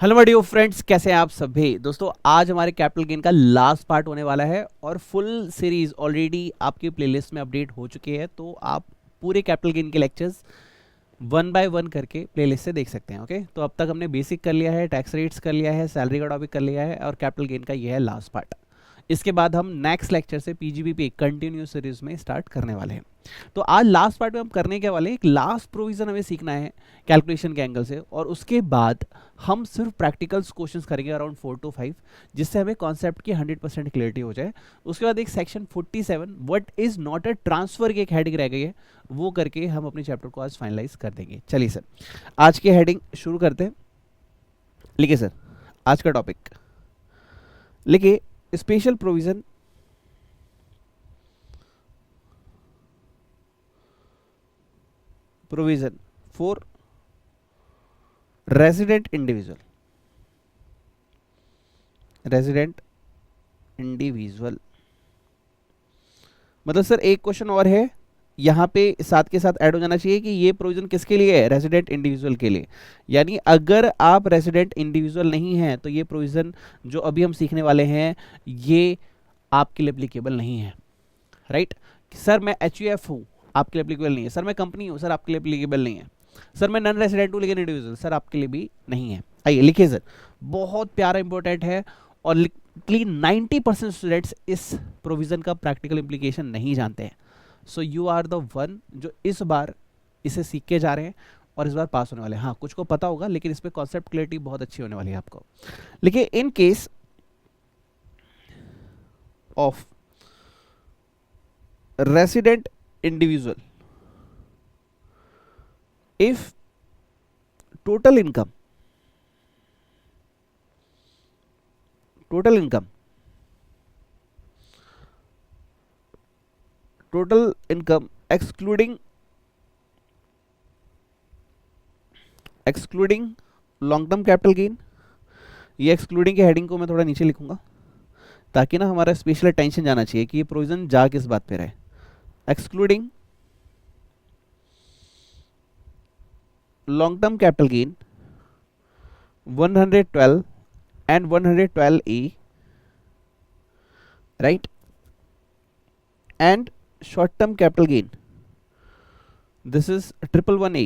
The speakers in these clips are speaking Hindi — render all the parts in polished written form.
हेलो माय डियर फ्रेंड्स, कैसे हैं आप सभी दोस्तों। आज हमारे कैपिटल गेन का लास्ट पार्ट होने वाला है और फुल सीरीज ऑलरेडी आपकी प्लेलिस्ट में अपडेट हो चुकी है, तो आप पूरे कैपिटल गेन के लेक्चर्स वन बाय वन करके प्लेलिस्ट से देख सकते हैं। ओके, तो अब तक हमने बेसिक कर लिया है, टैक्स रेट्स कर लिया है, सैलरी का टॉपिक कर लिया है और कैपिटल गेन का ये है लास्ट पार्ट। इसके बाद हम नेक्स्ट लेक्चर से पीजीबीपी कंटिन्यू सीरीज में स्टार्ट करने वाले हैं। तो आज लास्ट पार्ट में हम करने के वाले एक लास्ट प्रोविजन हमें सीखना है कैलकुलेशन के एंगल से, और उसके बाद हम सिर्फ प्रैक्टिकल्स क्वेश्चंस करेंगे अराउंड 4 to 5, जिससे हमें कॉन्सेप्ट की 100% क्लियरिटी हो जाए। उसके बाद एक section 47 what is not a transfer की एक हेडिंग रह गई है, वो करके हम अपने चैप्टर को आज फाइनलाइज कर देंगे। चलिए सर, आज की हेडिंग शुरू करते हैं। लिखिए सर, आज का टॉपिक लिखिए, special provision provision for resident individual मतलब सर एक क्वेश्चन और है यहाँ पे साथ के साथ ऐड हो जाना चाहिए कि ये प्रोविजन किसके लिए है, रेजिडेंट इंडिविजुअल के लिए। यानी अगर आप रेजिडेंट इंडिविजुअल नहीं हैं तो ये प्रोविजन जो अभी हम सीखने वाले हैं ये आपके लिए एप्लीकेबल नहीं है। राइट सर, मैं एच हूँ, आपके लिए एप्लीकेबल नहीं है। सर मैं कंपनी हूँ, सर आपके लिए एप्लीकेबल नहीं है। सर मैं नॉन रेजिडेंट हूँ लेकिन इंडिविजुअल, सर आपके लिए भी नहीं है। आइए लिखिए सर, बहुत प्यारा इंपॉर्टेंट है और 90% स्टूडेंट्स इस प्रोविजन का प्रैक्टिकल इम्प्लीकेशन नहीं जानते हैं। So you are the one जो इस बार इसे सीख के जा रहे हैं और इस बार पास होने वाले हैं। हाँ, कुछ को पता होगा लेकिन इस पर कॉन्सेप्ट क्लियरिटी बहुत अच्छी होने वाली है आपको। लिखिए, इन case of resident individual, if total income total income total income excluding long term capital gain, ये एक्सक्लूडिंग के हेडिंग को मैं थोड़ा नीचे लिखूंगा ताकि ना हमारा स्पेशल अटेंशन जाना चाहिए कि ये प्रोविजन जा किस बात पे रहे। Excluding long term capital gain 112 and 112A, right, and short term capital gain, this is 111A,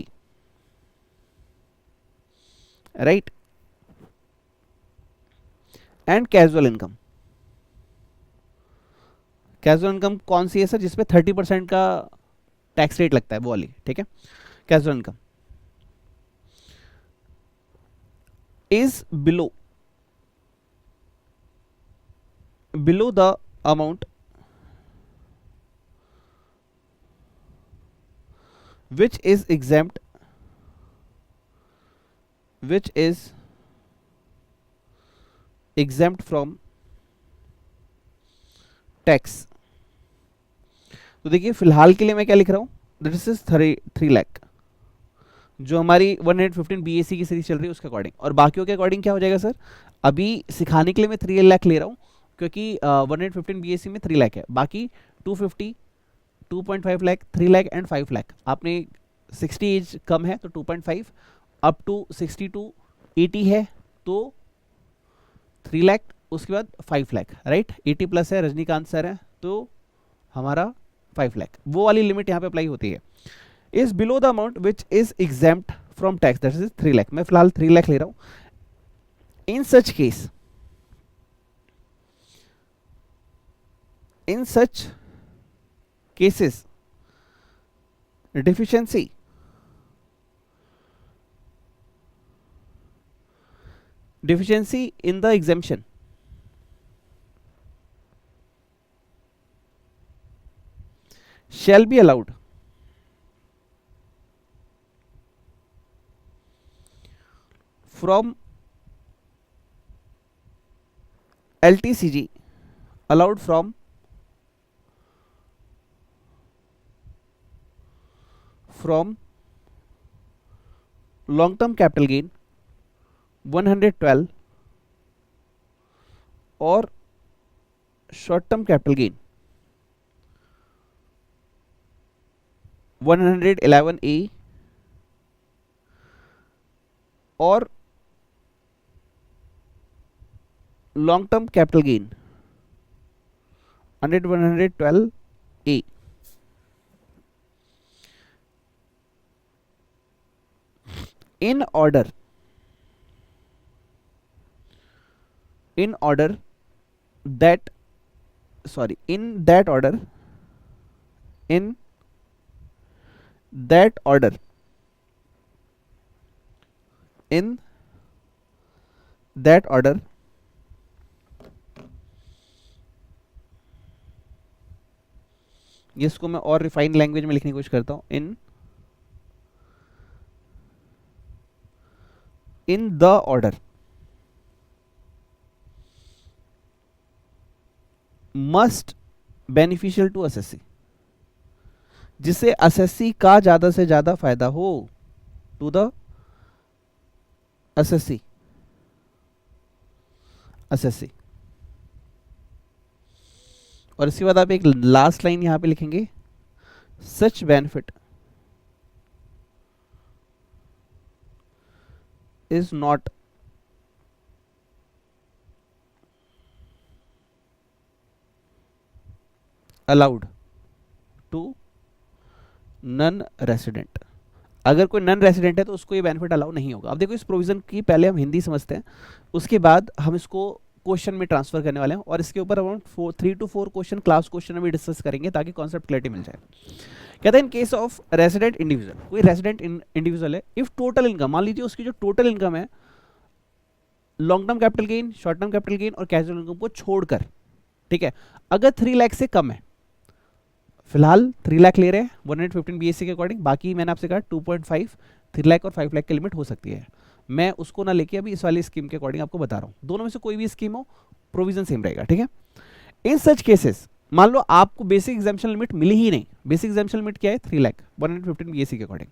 right, and casual income। Casual income कौन सी है सर, जिसपे 30% का टैक्स रेट लगता है, वो वाली, ठीक है। Casual income is below the amount which is exempt from tax. तो देखिए फिलहाल के लिए मैं क्या लिख रहा हूं, दिस इज 3 लाख जो हमारी 115 बीएससी की सीरीज चल रही है उसके अकॉर्डिंग, और बाकियों के अकॉर्डिंग क्या हो जाएगा सर, अभी सिखाने के लिए मैं 3 लाख ले रहा हूँ क्योंकि 115 बीएससी में 3 लाख है, बाकी 250, 2.5 लाख, 3 लाख एंड 5 लाख। आपने 60 एज कम है तो 2.5, अप टू 60 to 80 है तो 3 लाख, उसके बाद 5 लाख, राइट। 80 प्लस है, रजनीकांत सर है, तो हमारा 5 लाख, वो वाली लिमिट यहाँ पे अप्लाई होती है। Is below the amount which is exempt from tax, that is 3 lakh. मैं फिलहाल 3 लाख ले रहा हूं। In such cases deficiency in the exemption shall be allowed from LTCG, allowed from long term capital gain 112 और short term capital gain 111A और long term capital gain under 112 A, in order that sorry in that order in that order in that order इसको मैं और रिफाइंड लैंग्वेज में लिखने की कोशिश करता हूं, in the order must beneficial to assessee, जिससे assessee का ज्यादा से ज्यादा फायदा हो, to the assessee और इसके बाद आप एक लास्ट लाइन यहां पे लिखेंगे, such benefit is not allowed to non resident. अगर कोई नॉन रेसिडेंट है तो उसको ये बेनिफिट अलाउ नहीं होगा। अब देखो, इस प्रोविजन की पहले हम हिंदी समझते हैं, उसके बाद हम इसको क्वेश्चन में ट्रांसफर करने वाले हैं और इसके ऊपर around 3 to 4 question class question में भी डिस्कस करेंगे ताकि कॉन्सेप्ट क्लैरिटी मिल जाए। कहते हैं इन केस ऑफ रेसिडेंट इंडिविजुअल, कोई रेसिडेंट इंडिविजुअल है, इफ टोटल इनकम, मान लीजिए उसकी जो टोटल इनकम है long term capital gain, short term capital gain और कैजुअल इनकम को छोड़कर, ठीक है, अगर 3 लाख से कम है, फिलहाल 3 लाख ले रहे हैं 115 बीएससी के अकॉर्डिंग, बाकी मैंने आपसे कहा 2.5, 3 लाख और 5 लाख की लिमिट हो सकती है। मैं उसको ना लेके अभी इस वाली स्कीम के अकॉर्डिंग आपको बता रहा हूं, दोनों में से कोई भी स्कीम हो प्रोविजन सेम रहेगा, ठीक है। इन सच केसेस, मान लो आपको बेसिक एग्जाम्पशन लिमिट मिली ही नहीं, बेसिक एग्जाम्पशन लिमिट क्या है 3 लाख 115 बीएससी के अकॉर्डिंग,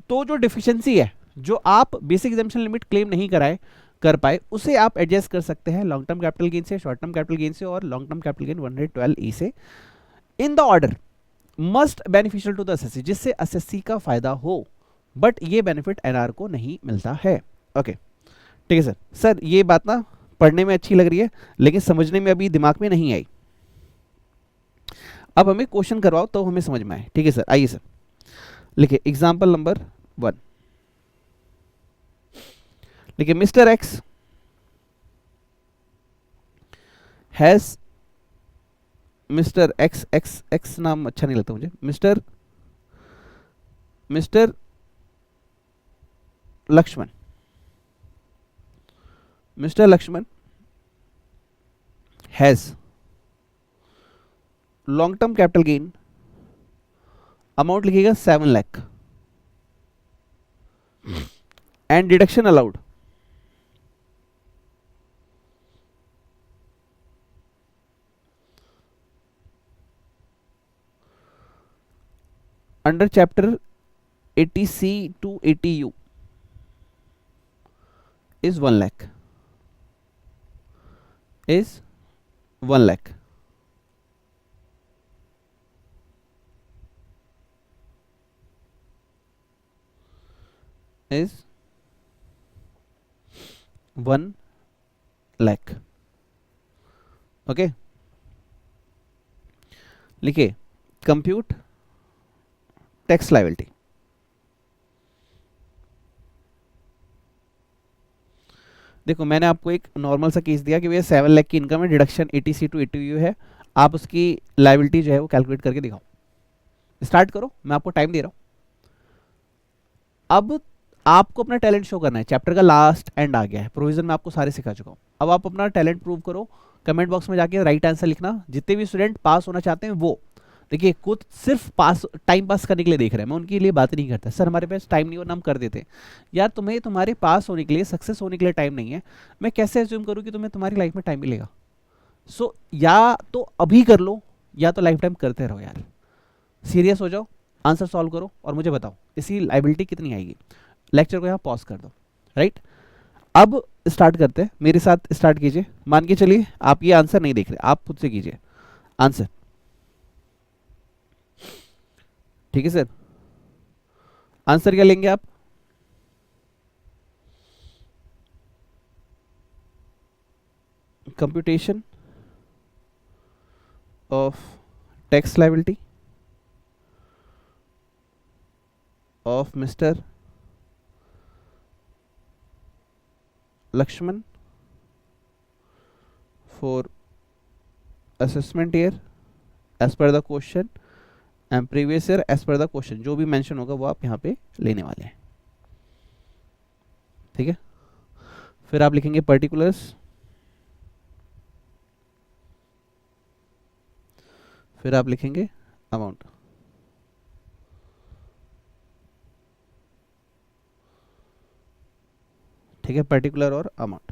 तो जो डिफिशियंसी है, जो आप बेसिक एग्जाम्पशन लिमिट क्लेम नहीं कर पाए, उसे आप एडजस्ट कर सकते हैं लॉन्ग टर्म कैपिटल गेन से, शॉर्ट टर्म कैपिटल गेन से और long term capital gain 112 E से, in the order must beneficial to the assessee, जिससे असेसी का फायदा हो, बट ये बेनिफिट एनआर को नहीं मिलता है। ओके, ठीक है सर। सर ये बात ना पढ़ने में अच्छी लग रही है लेकिन समझने में अभी दिमाग में नहीं आई, अब हमें क्वेश्चन करवाओ तो हमें समझ में आए, ठीक है सर। आइए सर, लिखिए एग्जाम्पल नंबर 1, लिखिए mister X has, mister X, X नाम अच्छा नहीं लगता मुझे, mister Lakshman, mister Lakshman has long term capital gain, amount लिखिएगा 7 lakh and deduction allowed under chapter 80C to 80U is 1 lakh, is 1 lakh, is 1 lakh। Okay, लिखिए कंप्यूट टैक्स लायबिलिटी। देखो मैंने आपको एक नॉर्मल सा केस दिया कि भैया 7 लाख की इनकम है, डिडक्शन 80C to 80U है, आप उसकी लायबिलिटी जो है वो कैलकुलेट करके दिखाओ। स्टार्ट करो, मैं आपको टाइम दे रहा हूं। अब आपको अपना टैलेंट शो करना है, चैप्टर का लास्ट एंड आ गया है, प्रोविजन में आपको सारे सिखा चुका हूं। अब आप अपना टैलेंट प्रूव करो, कमेंट बॉक्स में जाके राइट आंसर लिखना। जितने भी स्टूडेंट पास होना चाहते हैं वो देखिए, खुद सिर्फ पास टाइम पास करने के लिए देख रहे हैं, मैं उनके लिए बात नहीं करता सर हमारे पास टाइम नहीं हो ना हम कर देते। यार तुम्हें तुम्हारे पास होने के लिए, सक्सेस होने के लिए टाइम नहीं है, मैं कैसे एज्यूम करूँ कि तुम्हें तुम्हारी लाइफ में टाइम मिलेगा। सो या तो अभी कर लो या तो लाइफ टाइम करते रहो। यार सीरियस हो जाओ, आंसर सॉल्व करो और मुझे बताओ इसकी लाइबिलिटी कितनी आएगी। लेक्चर को यहाँ पॉज कर दो, राइट। अब स्टार्ट करते हैं, मेरे साथ स्टार्ट कीजिए। मान के चलिए आप ये आंसर नहीं देख रहे, आप खुद से कीजिए आंसर, ठीक है सर। आंसर क्या लेंगे आप? Computation of tax liability of mister Lakshman for assessment year as per the question and previous year as per the question, जो भी मेंशन होगा वो आप यहाँ पे लेने वाले हैं, ठीक है। फिर आप लिखेंगे पर्टिकुलर्स, फिर आप लिखेंगे अमाउंट, ठीक है, पर्टिकुलर और अमाउंट।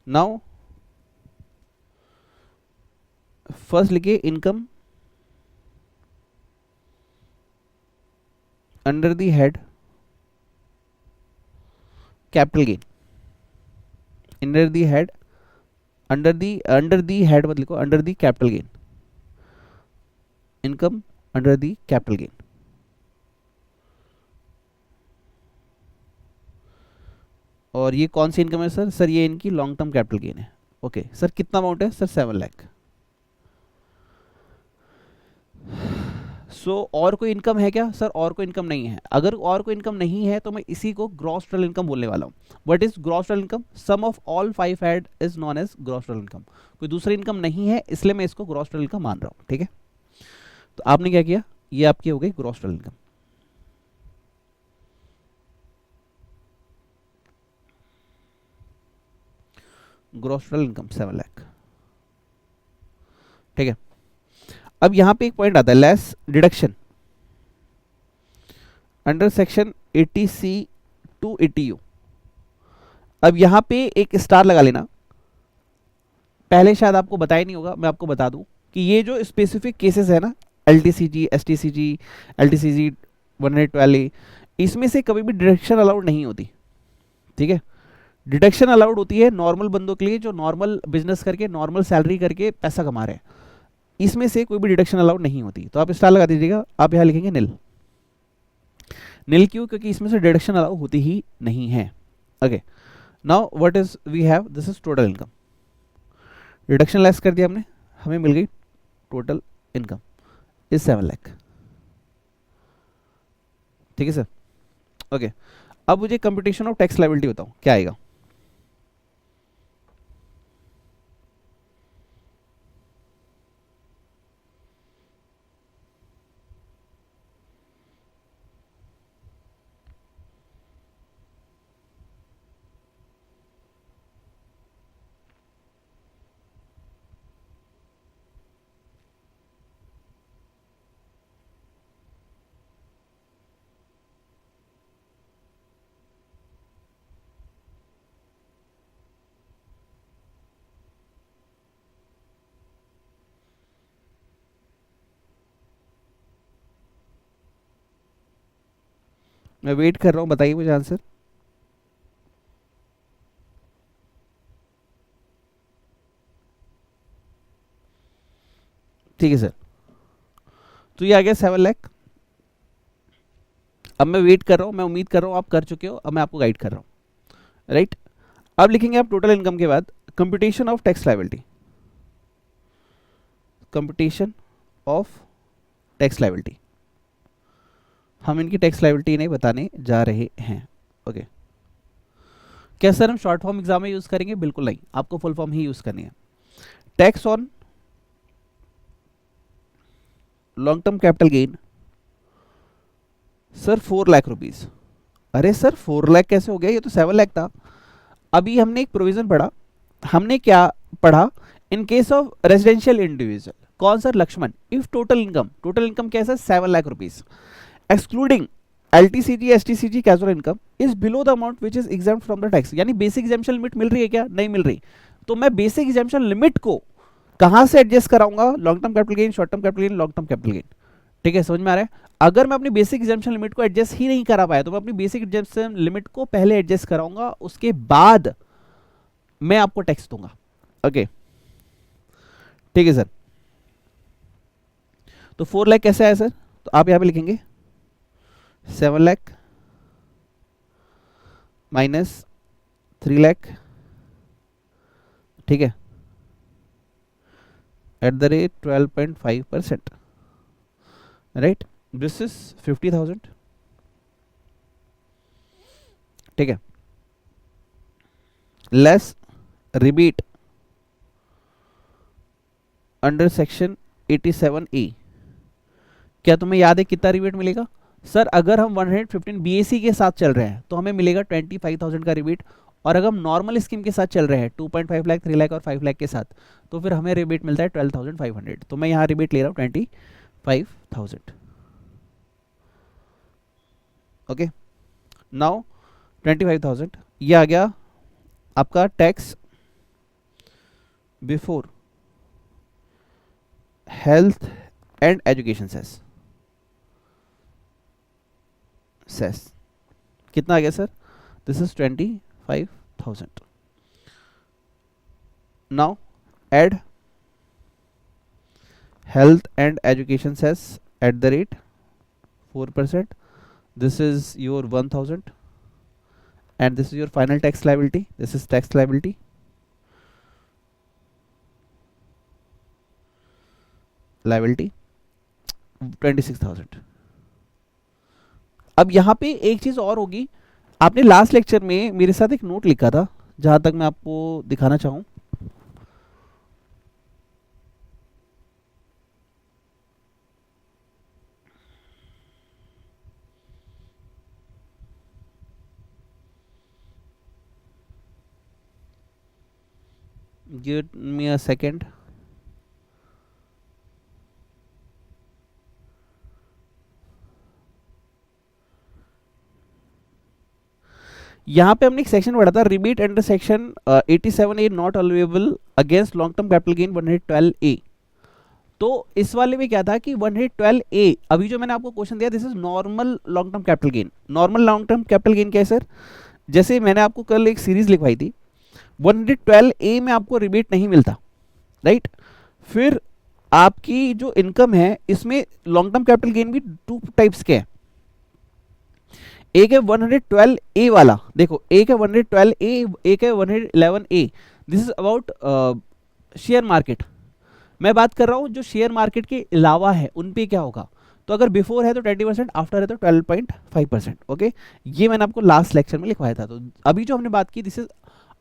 नाउ फर्स्ट लिखिए income under the head capital gain, under the head, under the head मत लिखो, under the capital gain, income under the capital gain. और ये कौन सी इनकम है सर? सर ये इनकी लॉन्ग टर्म कैपिटल गेन है। ओके सर, कितना अमाउंट है सर? 7 लाख। सो और कोई इनकम है क्या सर? और कोई इनकम नहीं है। अगर और कोई इनकम नहीं है तो मैं इसी को ग्रॉस टोटल इनकम बोलने वाला हूँ। What is gross total income? Sum of all 5 head is known as gross total income. कोई दूसरी इनकम नहीं है इसलिए मैं इसको ग्रॉस टोटल इनकम मान रहा हूँ, ठीक है। तो आपने क्या किया, ये आपकी हो गई gross total income. Gross total income 7 lakh, ठीक है। अब यहां पे एक पॉइंट आता है, less deduction under section 80C to 80U। अब यहां पे एक स्टार लगा लेना, पहले शायद आपको बताया नहीं होगा, मैं आपको बता दूं कि ये जो स्पेसिफिक केसेस है ना, LTCG, STCG, LTCG 112A, इसमें से कभी भी डिडक्शन अलाउड नहीं होती, ठीक है। डिडक्शन अलाउड होती है नॉर्मल बंदों के लिए जो नॉर्मल बिजनेस करके नॉर्मल सैलरी करके पैसा कमा रहे हैं, इसमें से कोई भी डिडक्शन अलाउड नहीं होती। तो आप स्टार लगा दीजिएगा, आप यहां लिखेंगे नील। नील क्यों? क्योंकि इसमें से डिडक्शन अलाउ होती ही नहीं है। Okay, now what is we have, this is total income. Deduction less कर दिया हमने, हमें मिल गई टोटल इनकम इज 7 लाख, ठीक है सर। ओके, अब मुझे कंप्यूटेशन ऑफ टैक्स लायबिलिटी बताओ, क्या आएगा? मैं वेट कर रहा हूं, बताइए मुझे आंसर। ठीक है सर, तो ये आ गया 7 लाख। अब मैं वेट कर रहा हूं, मैं उम्मीद कर रहा हूं आप कर चुके हो, अब मैं आपको गाइड कर रहा हूं, राइट। अब लिखेंगे आप टोटल इनकम के बाद computation of tax liability, computation of tax liability. हम इनकी टैक्स लायबिलिटी नहीं बताने जा रहे हैं, ओके। क्या सर हम शॉर्ट फॉर्म एग्जाम में यूज करेंगे? बिल्कुल नहीं, आपको फुल फॉर्म ही यूज करनी है। Tax on long term capital gain sir 4 lakh rupees. अरे सर 4 लाख कैसे हो गया, ये तो 7 लाख था। अभी हमने एक प्रोविजन पढ़ा, हमने क्या पढ़ा? In case of residential individual, कौन sir? Laxman. If total income कैसा? 7 lakh rupees, excluding LTCG STCG casual income is below the amount which is exempt from the tax. यानी बेसिक एग्जाम्पशन लिमिट मिल रही है क्या? नहीं मिल रही। तो मैं बेसिक एग्जाम्पशन लिमिट को कहां से एडजस्ट कराऊंगा? Long term capital gain, short term capital gain, long term capital gain, ठीक है, समझ में आ रहा है। अगर मैं अपनी बेसिक एग्जाम्पशन लिमिट को एडजस्ट ही नहीं करा पाया तो मैं अपनी बेसिक एग्जाम्पशन लिमिट को पहले एडजस्ट कराऊंगा, उसके बाद मैं आपको टैक्स दूंगा, ओके, ठीक है सर। तो 4 लाख कैसे आया सर? तो आप यहां पे लिखेंगे 7 लाख माइनस 3 लाख, ठीक है, eight the rate 12.5%, right. This is 50,000, ठीक है, लेस रिबीट अंडर सेक्शन 87A। क्या तुम्हें याद है कितना रिबेट मिलेगा? सर अगर हम 115 बीएसी के साथ चल रहे हैं तो हमें मिलेगा 25,000 का रिबेट, और अगर हम नॉर्मल स्कीम के साथ चल रहे हैं 2.5 लाख, 3 लाख और 5 लाख के साथ, तो फिर हमें रिबेट मिलता है 12,500। तो मैं यहाँ रिबेट ले रहा हूँ 25,000। ओके, नाउ 25,000 ये आ गया आपका tax before health and education cess कितना आ गया sir? This is 25,000। Now add health and education cess at the rate 4%. This is your 1,000, and this is your final tax liability. This is tax liability. Liability 26,000. अब यहाँ पे एक चीज और होगी, आपने लास्ट लेक्चर में मेरे साथ एक नोट लिखा था, जहां तक मैं आपको दिखाना चाहूं। Give me a second. यहाँ पे हमने एक सेक्शन पढ़ा था, rebate under section 87A not available against long term capital gain 112A। तो इस वाले में क्या था कि 112A, अभी जो मैंने आपको क्वेश्चन दिया, this is normal long term capital gain. Normal long term capital gain क्या है सर? जैसे मैंने आपको कल एक सीरीज लिखवाई थी, 112A में आपको रिबेट नहीं मिलता, राइट। फिर आपकी जो इनकम है इसमें लॉन्ग टर्म कैपिटल गेन भी टू टाइप्स के हैं। एक है 112A वाला, देखो एक है 112A, एक है 111A। This is about share market. मैं बात कर रहा हूं जो शेयर मार्केट के अलावा है उन पे क्या होगा। तो अगर बिफोर है तो 20%, आफ्टर है तो 12.5%। ओके, ये मैंने आपको लास्ट लेक्चर में लिखवाया था। तो अभी जो हमने बात की, this is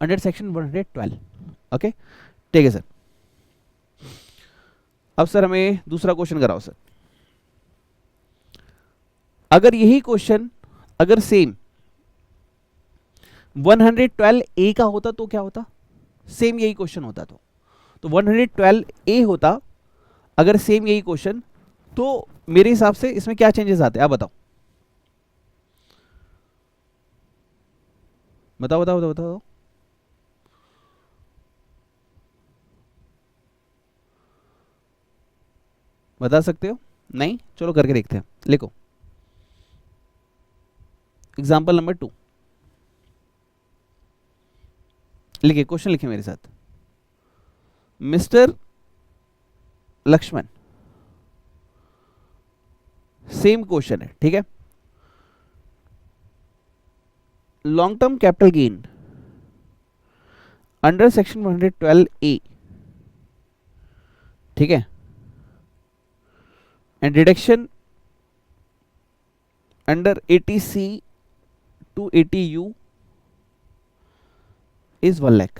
under section 112। Okay, ठीक है सर। अब सर हमें दूसरा क्वेश्चन कराओ सर। अगर यही क्वेश्चन अगर सेम 112A का होता तो क्या होता? सेम यही क्वेश्चन होता तो 112A होता अगर सेम यही क्वेश्चन, तो मेरे हिसाब से इसमें क्या चेंजेस आते हैं आप बताओ, बताओ बताओ बताओ बताओ। बता सकते हो? नहीं, चलो करके देखते हैं। लिखो एग्जाम्पल नंबर 2, लिखिए, क्वेश्चन लिखिए मेरे साथ। मिस्टर लक्ष्मण, सेम क्वेश्चन है, ठीक है। Long term capital gain under section 112A, ठीक है, and deduction under 80C to 80U is 1 lakh.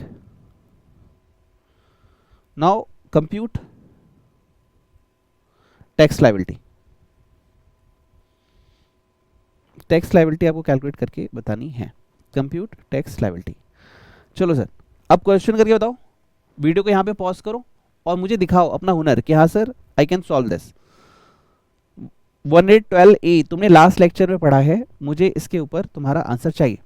Now compute tax liability. Tax liability आपको कैलकुलेट करके बतानी है। Compute tax liability. चलो सर, अब क्वेश्चन करके बताओ। वीडियो को यहाँ पे पॉज करो और मुझे दिखाओ अपना हुनर कि हाँ sir I can solve this. 112A तुमने लास्ट लेक्चर में पढ़ा है, मुझे इसके ऊपर तुम्हारा आंसर चाहिए।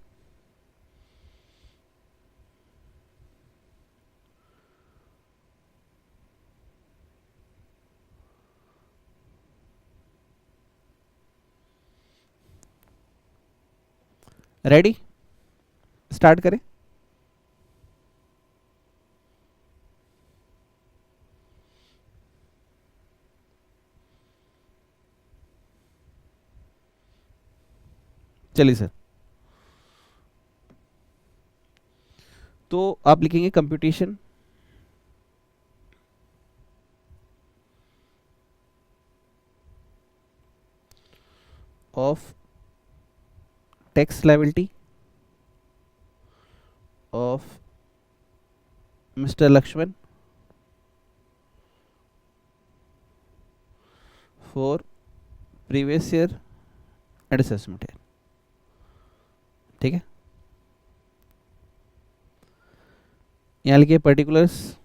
रेडी, स्टार्ट करें। चलिए सर, तो आप लिखेंगे computation of tax liability of mister Lakshman for previous year and assessment year. ठीक है, यहां लिखिए पर्टिकुलर्स,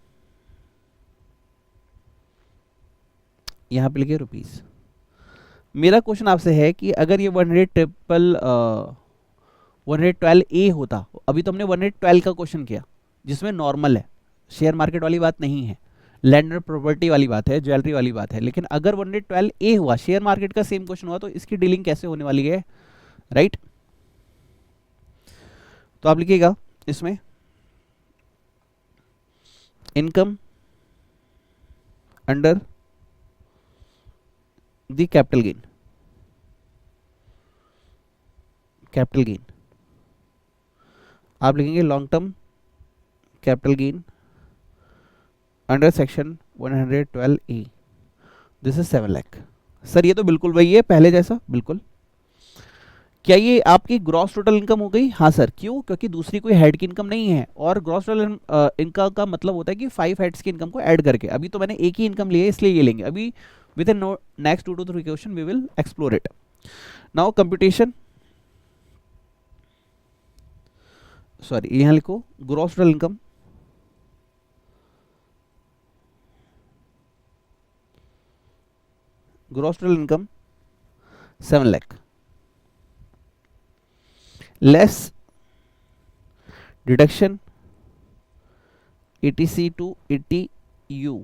यहां पे लिखिए रुपीज। मेरा क्वेश्चन आपसे है कि अगर ये 112A होता, अभी तो हमने 112 का क्वेश्चन किया जिसमें नॉर्मल है, शेयर मार्केट वाली बात नहीं है, लैंड और प्रॉपर्टी वाली बात है, ज्वेलरी वाली बात है, लेकिन अगर 112A हुआ, शेयर मार्केट का सेम क्वेश्चन हुआ, तो इसकी डीलिंग कैसे होने वाली है, राइट? तो आप लिखिएगा इसमें income under the capital gain, capital gain आप लिखेंगे long term capital gain under section 112A, this is 7 lakh. Sir ये तो बिल्कुल वही है पहले जैसा, बिल्कुल। क्या ये आपकी ग्रॉस टोटल इनकम हो गई? हाँ सर, क्यों? क्योंकि दूसरी कोई हेड की इनकम नहीं है, और ग्रॉस टोटल इनकम का मतलब होता है कि 5 हेड्स की इनकम को ऐड करके। अभी तो मैंने एक ही इनकम ली है इसलिए ये लेंगे। अभी within next 2 to 3 question we will explore it. Now computation, sorry यहाँ लिखो gross total income gross total income 7 lakh less deduction ETC to ETU,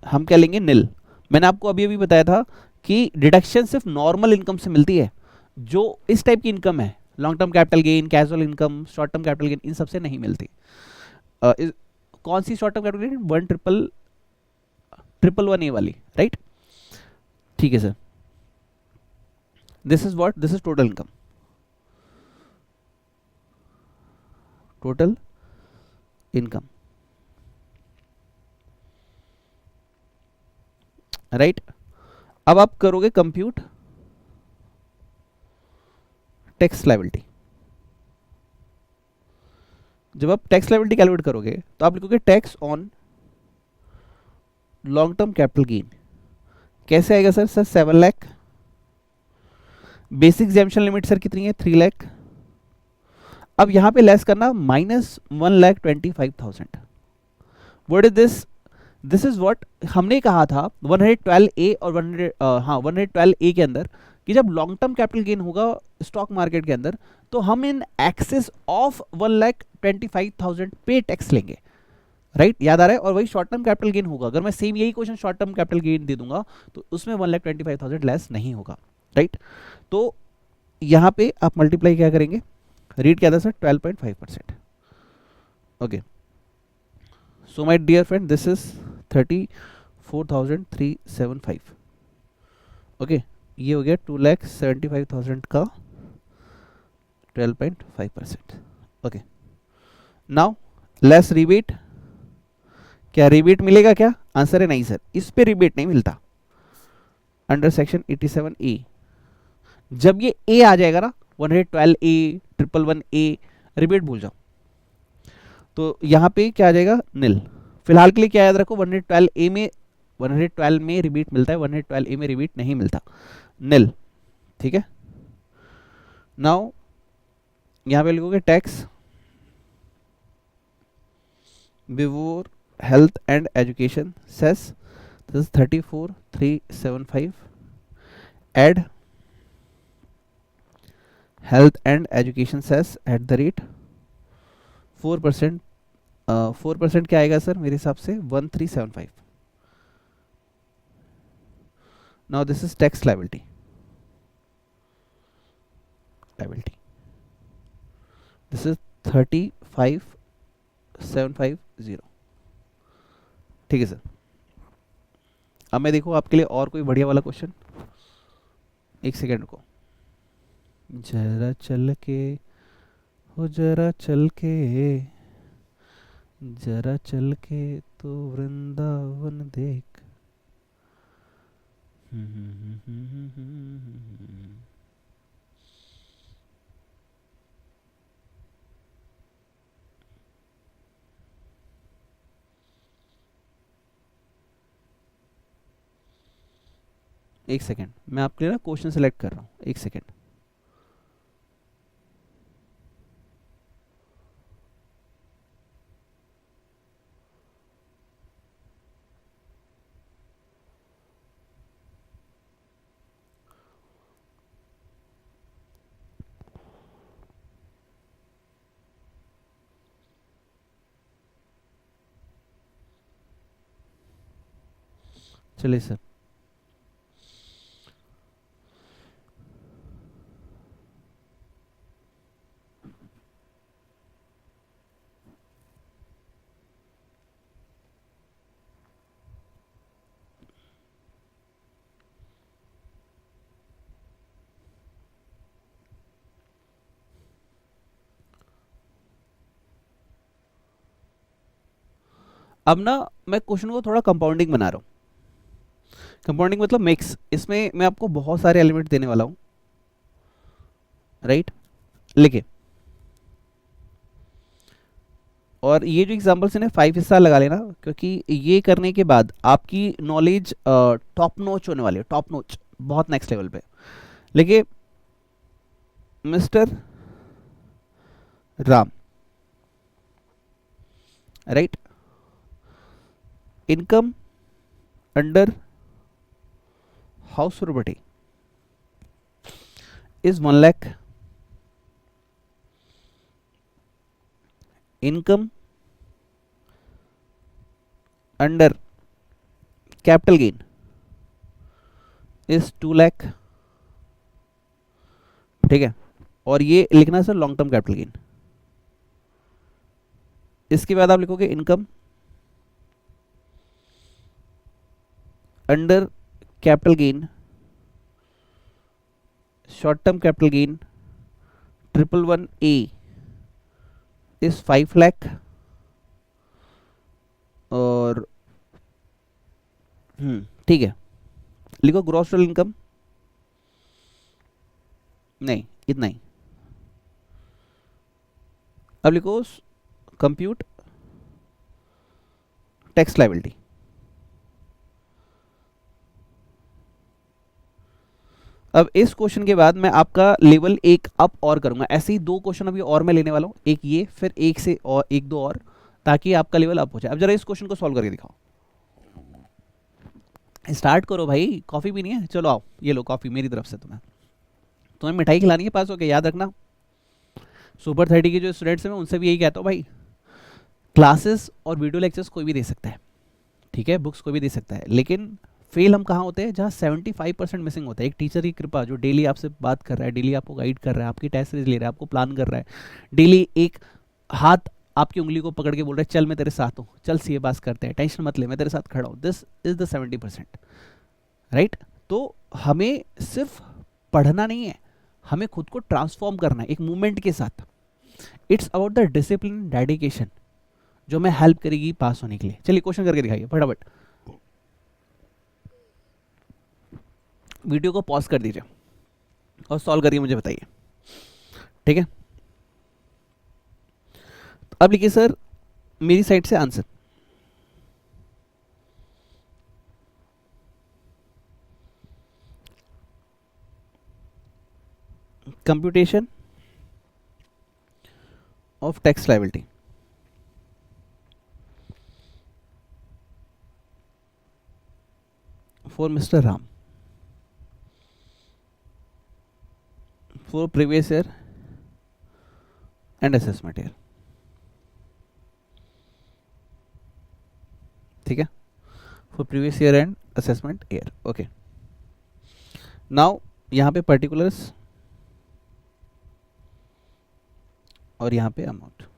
हम क्या लेंगे? निल। मैंने आपको अभी अभी बताया था कि डिडक्शन सिर्फ नॉर्मल इनकम से मिलती है, जो इस टाइप की इनकम है, long term capital gain, casual income, short term capital gain, इन सबसे नहीं मिलती। कौन सी short term capital gain? 1,111A वाली, राइट? ठीक है sir, this is what, this is total income, total income, right? अब आप करोगे कंप्यूट टैक्स लायबिलिटी। जब आप टैक्स लायबिलिटी कैलकुलेट करोगे तो आप लिखोगे tax on long term capital gain. कैसे आएगा sir? Sir 7 lakh. Basic exemption limit sir कितनी है? 3 लाख। अब यहां पे लेस करना -1,25,000। What is this? This is what हमने कहा था 112A और 112A के अंदर कि जब लॉन्ग टर्म कैपिटल गेन होगा स्टॉक मार्केट के अंदर, तो हम इन एक्सेस ऑफ 1,25,000 पे टैक्स लेंगे, राइट? याद आ रहा है? और वही शॉर्ट टर्म कैपिटल गेन होगा। अगर मैं सेम यही question short term capital gain दे दूंगा तो उसमें 1,25,000 लेस नहीं होगा, राइट? तो यहां पे आप मल्टीप्लाई क्या करेंगे? रीड क्या था sir? 12.5%। Okay, so my dear friend, this is 34,375। Okay, ये हो गया 2,75,000 का 12.5%। Okay, now less rebate. क्या रिबेट मिलेगा क्या? आंसर है नहीं सर, इस पे रिबेट नहीं मिलता अंडर सेक्शन 87A। जब ये ए आ जाएगा ना, 112A, 111A, रिबेट भूल जाओ। तो यहां पे क्या आ जाएगा? निल। फिलहाल के लिए क्या याद रखो? 112 में रिबेट मिलता है, 112A में रिबेट नहीं मिलता, निल। ठीक है, नाउ यहां पे लिखोगे tax before health and education cess, this is 34,375, add health and education cess at the rate 4%। 4% क्या आएगा सर मेरे हिसाब से? 1,375। Now this is tax liability, this is 35,750। ठीक है सर, अब मैं देखो आपके लिए और कोई बढ़िया वाला क्वेश्चन। एक सेकेंड को, जरा चल के हो, जरा चल के, जरा चल के तो वृंदावन देख। एक सेकेंड, मैं आपके लिए ना क्वेश्चन सेलेक्ट कर रहा हूँ, एक सेकेंड। चलिए सर, अब ना मैं क्वेश्चन को थोड़ा कंपाउंडिंग बना रहा हूँ। कंपाउंडिंग मतलब मिक्स, इसमें मैं आपको बहुत सारे एलिमेंट देने वाला हूँ, राइट? लिखे, और ये जो एग्जाम्पल्स इन्हें 5 स्टार लगा लेना, क्योंकि ये करने के बाद आपकी नॉलेज टॉप नोच होने वाली है, टॉप नोच, बहुत नेक्स्ट लेवल पे। लिखिए, mister Ram, right? Income under house property is 1 lakh. Income under capital gain is 2 lakh. ठीक है, और ये लिखना sir long term capital gain. इसके बाद आप लिखोगे income under capital gain, short term capital gain 111A is 5 lakh, और ठीक है, लिखो ग्रॉस टोटल इनकम, नहीं इतना ही। अब लिखो कंप्यूट टैक्स लायबिलिटी। अब इस क्वेश्चन के बाद मैं आपका लेवल एक अप और करूंगा, ऐसे ही 2 क्वेश्चन अभी और मैं लेने वाला हूं, एक ये, फिर एक से और 1-2 और, ताकि आपका लेवल अप हो जाए। अब जरा इस क्वेश्चन को सॉल्व करके दिखाओ। स्टार्ट करो भाई, कॉफी भी नहीं है, चलो आओ, ये लो कॉफी मेरी तरफ से। तुम्हें मिठाई खिलानी है पास होके, याद रखना। सुपर 30 के जो स्टूडेंट्स हैं मैं उनसे भी यही कहता हूँ भाई, क्लासेस और वीडियो लेक्चर्स कोई भी दे सकता है, ठीक है, बुक्स कोई भी दे सकता है, लेकिन फेल हम कहाँ होते हैं? जहाँ 75% मिसिंग होता है। एक टीचर की कृपा जो डेली आपसे बात कर रहा है, डेली आपको गाइड कर रहा है, आपकी टेस्ट सीरीज ले रहा है, आपको प्लान कर रहा है, डेली एक हाथ आपकी उंगली को पकड़ के बोल रहा है चल मैं तेरे साथ हूँ, चल सीए पास करते हैं, टेंशन मत ले, मैं तेरे साथ खड़ा हूँ। This is the 70%, right? तो हमें सिर्फ पढ़ना नहीं है, हमें खुद को ट्रांसफॉर्म करना है एक मूवमेंट के साथ। It's about the discipline, dedication, जो हमें हेल्प करेगी पास होने के लिए। चलिए क्वेश्चन करके दिखाइए फटाफट। वीडियो को पॉज कर दीजिए और सॉल्व करके मुझे बताइए, ठीक है? अब लिखिए सर मेरी साइड से answer. Computation of tax liability for mister Ram for previous year and assessment year, ठीक है, for previous year and assessment year, okay. now यहाँ पे particulars और यहाँ पे amount।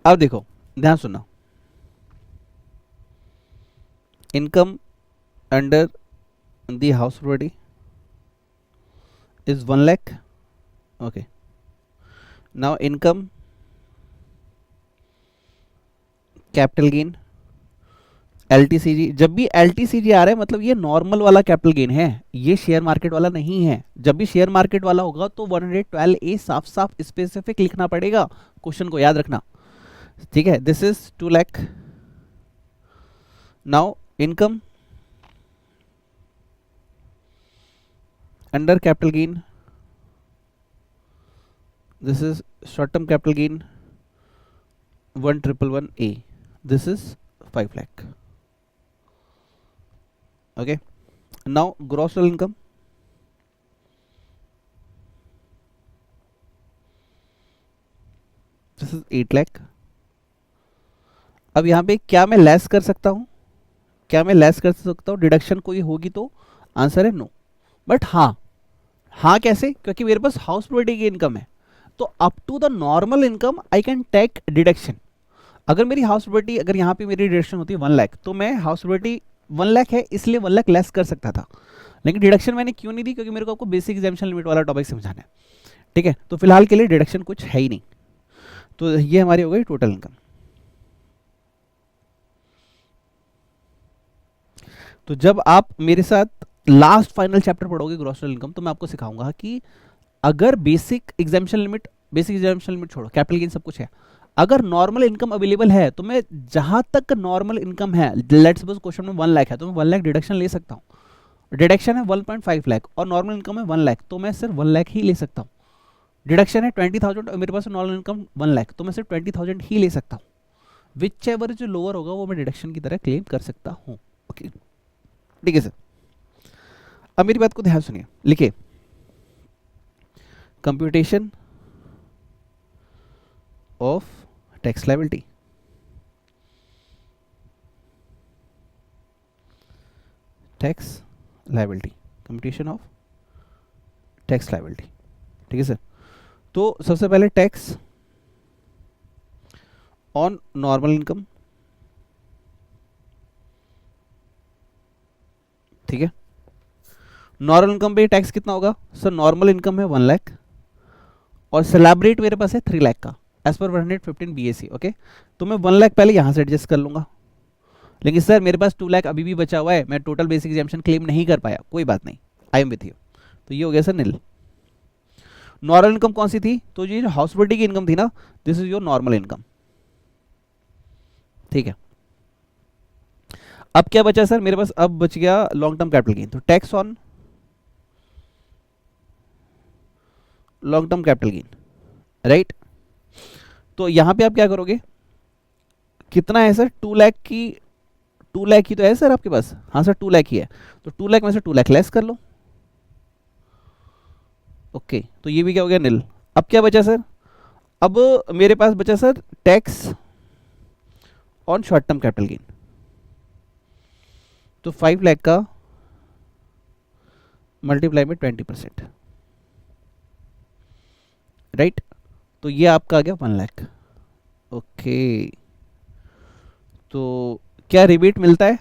अब देखो ध्यान सुनना, income under the house property is 1 lakh, okay. now income capital gain LTCG, जब भी LTCG आ रहा है मतलब ये नॉर्मल वाला कैपिटल गेन है, ये शेयर मार्केट वाला नहीं है। जब भी शेयर मार्केट वाला होगा तो 112A साफ साफ स्पेसिफिक लिखना पड़ेगा, क्वेश्चन को याद रखना, ठीक है? This is 2 lakh. Now income under capital gain, this is short term capital gain 1111A, this is 5 lakh. Okay, now gross total income, this is 8 lakh. अब यहाँ पे क्या मैं लेस कर सकता हूँ, क्या मैं लेस कर सकता हूँ, डिडक्शन कोई होगी तो आंसर है नो. बट हाँ कैसे, क्योंकि मेरे पास हाउस प्रॉपर्टी की इनकम है, तो up to the normal income I can take deduction. अगर मेरी हाउस प्रॉपर्टी, अगर यहाँ पे मेरी डिडक्शन होती है 1 लाख, तो मैं हाउस प्रॉपर्टी 1 लाख है इसलिए 1 लाख लेस कर सकता था, लेकिन डिडक्शन मैंने क्यों नहीं दी, क्योंकि मेरे को आपको बेसिक एग्जाम्पशन लिमिट वाला टॉपिक समझाना है. ठीक है, तो फिलहाल के लिए डिडक्शन कुछ है ही नहीं. तो ये हमारी हो गई टोटल इनकम. तो जब आप मेरे साथ लास्ट फाइनल चैप्टर पढ़ोगे ग्रॉस टोटल इनकम, तो मैं आपको सिखाऊंगा कि अगर बेसिक एग्जाम्पशन लिमिट छोड़ो, कैपिटल गेन सब कुछ है, अगर नॉर्मल इनकम अवेलेबल है तो मैं जहां तक नॉर्मल इनकम है, लेट्स सपोज क्वेश्चन में 1 लाख है तो मैं 1 लाख डिडक्शन ले सकता हूँ. डिडक्शन है 1.5 लाख और नॉर्मल इनकम है 1 लाख, तो मैं सिर्फ 1 लाख ही ले सकता हूँ. डिडक्शन है 20,000 और मेरे पास नॉर्मल इनकम 1 लाख, तो मैं सिर्फ 20,000 ही ले सकता हूँ. विच एवर जो लोअर होगा वो मैं डिडक्शन की तरह क्लेम कर सकता हूँ. ओके, ठीक है सर. अब मेरी बात को ध्यान सुनिए, लिखिए computation of tax liability. Tax liability, computation of tax liability. ठीक है सर. तो सबसे पहले टैक्स ऑन नॉर्मल इनकम. ठीक है, नॉर्मल इनकम पे टैक्स कितना होगा सर? नॉर्मल इनकम है 1 लाख और स्लैब रेट मेरे पास है 3 लाख का एज पर 115 BAC. ओके, तो मैं 1 लाख पहले यहां से एडजस्ट कर लूंगा, लेकिन सर मेरे पास 2 लाख अभी भी बचा हुआ है, मैं टोटल बेसिक एग्जाम्पशन क्लेम नहीं कर पाया, कोई बात नहीं, आई एम विथ यू. तो ये हो गया सर नील. नॉर्मल इनकम कौन सी थी? तो ये हाउस प्रॉपर्टी की इनकम थी ना, this is your normal income. ठीक है, अब क्या बचा सर मेरे पास? अब बच गया लॉन्ग टर्म कैपिटल गेन. तो tax on long term capital gain, right. तो यहां पे आप क्या करोगे, कितना है सर? 2 लाख की, 2 लाख ही तो है सर आपके पास. हाँ सर 2 लाख ही है, तो 2 लाख में से 2 लाख लेस कर लो. ओके, तो ये भी क्या हो गया नील. अब क्या बचा सर? अब मेरे पास बचा sir tax on short term capital gain. तो 5 लाख का मल्टीप्लाई में 20%, राइट. तो ये आपका आ गया 1 लाख. ओके, तो क्या रिबेट मिलता है?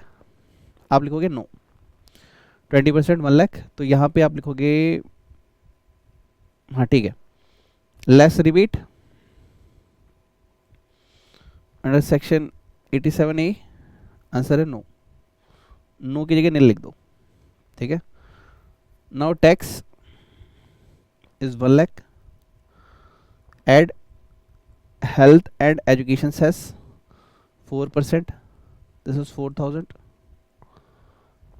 आप लिखोगे नो. 20% 1 लाख, तो यहां पे आप लिखोगे हाँ ठीक है, less rebate under section 87A. Answer है नो. नो की जगह नील लिख दो. ठीक है, now tax is 1 lakh, add health and education cess 4%, this is 4,000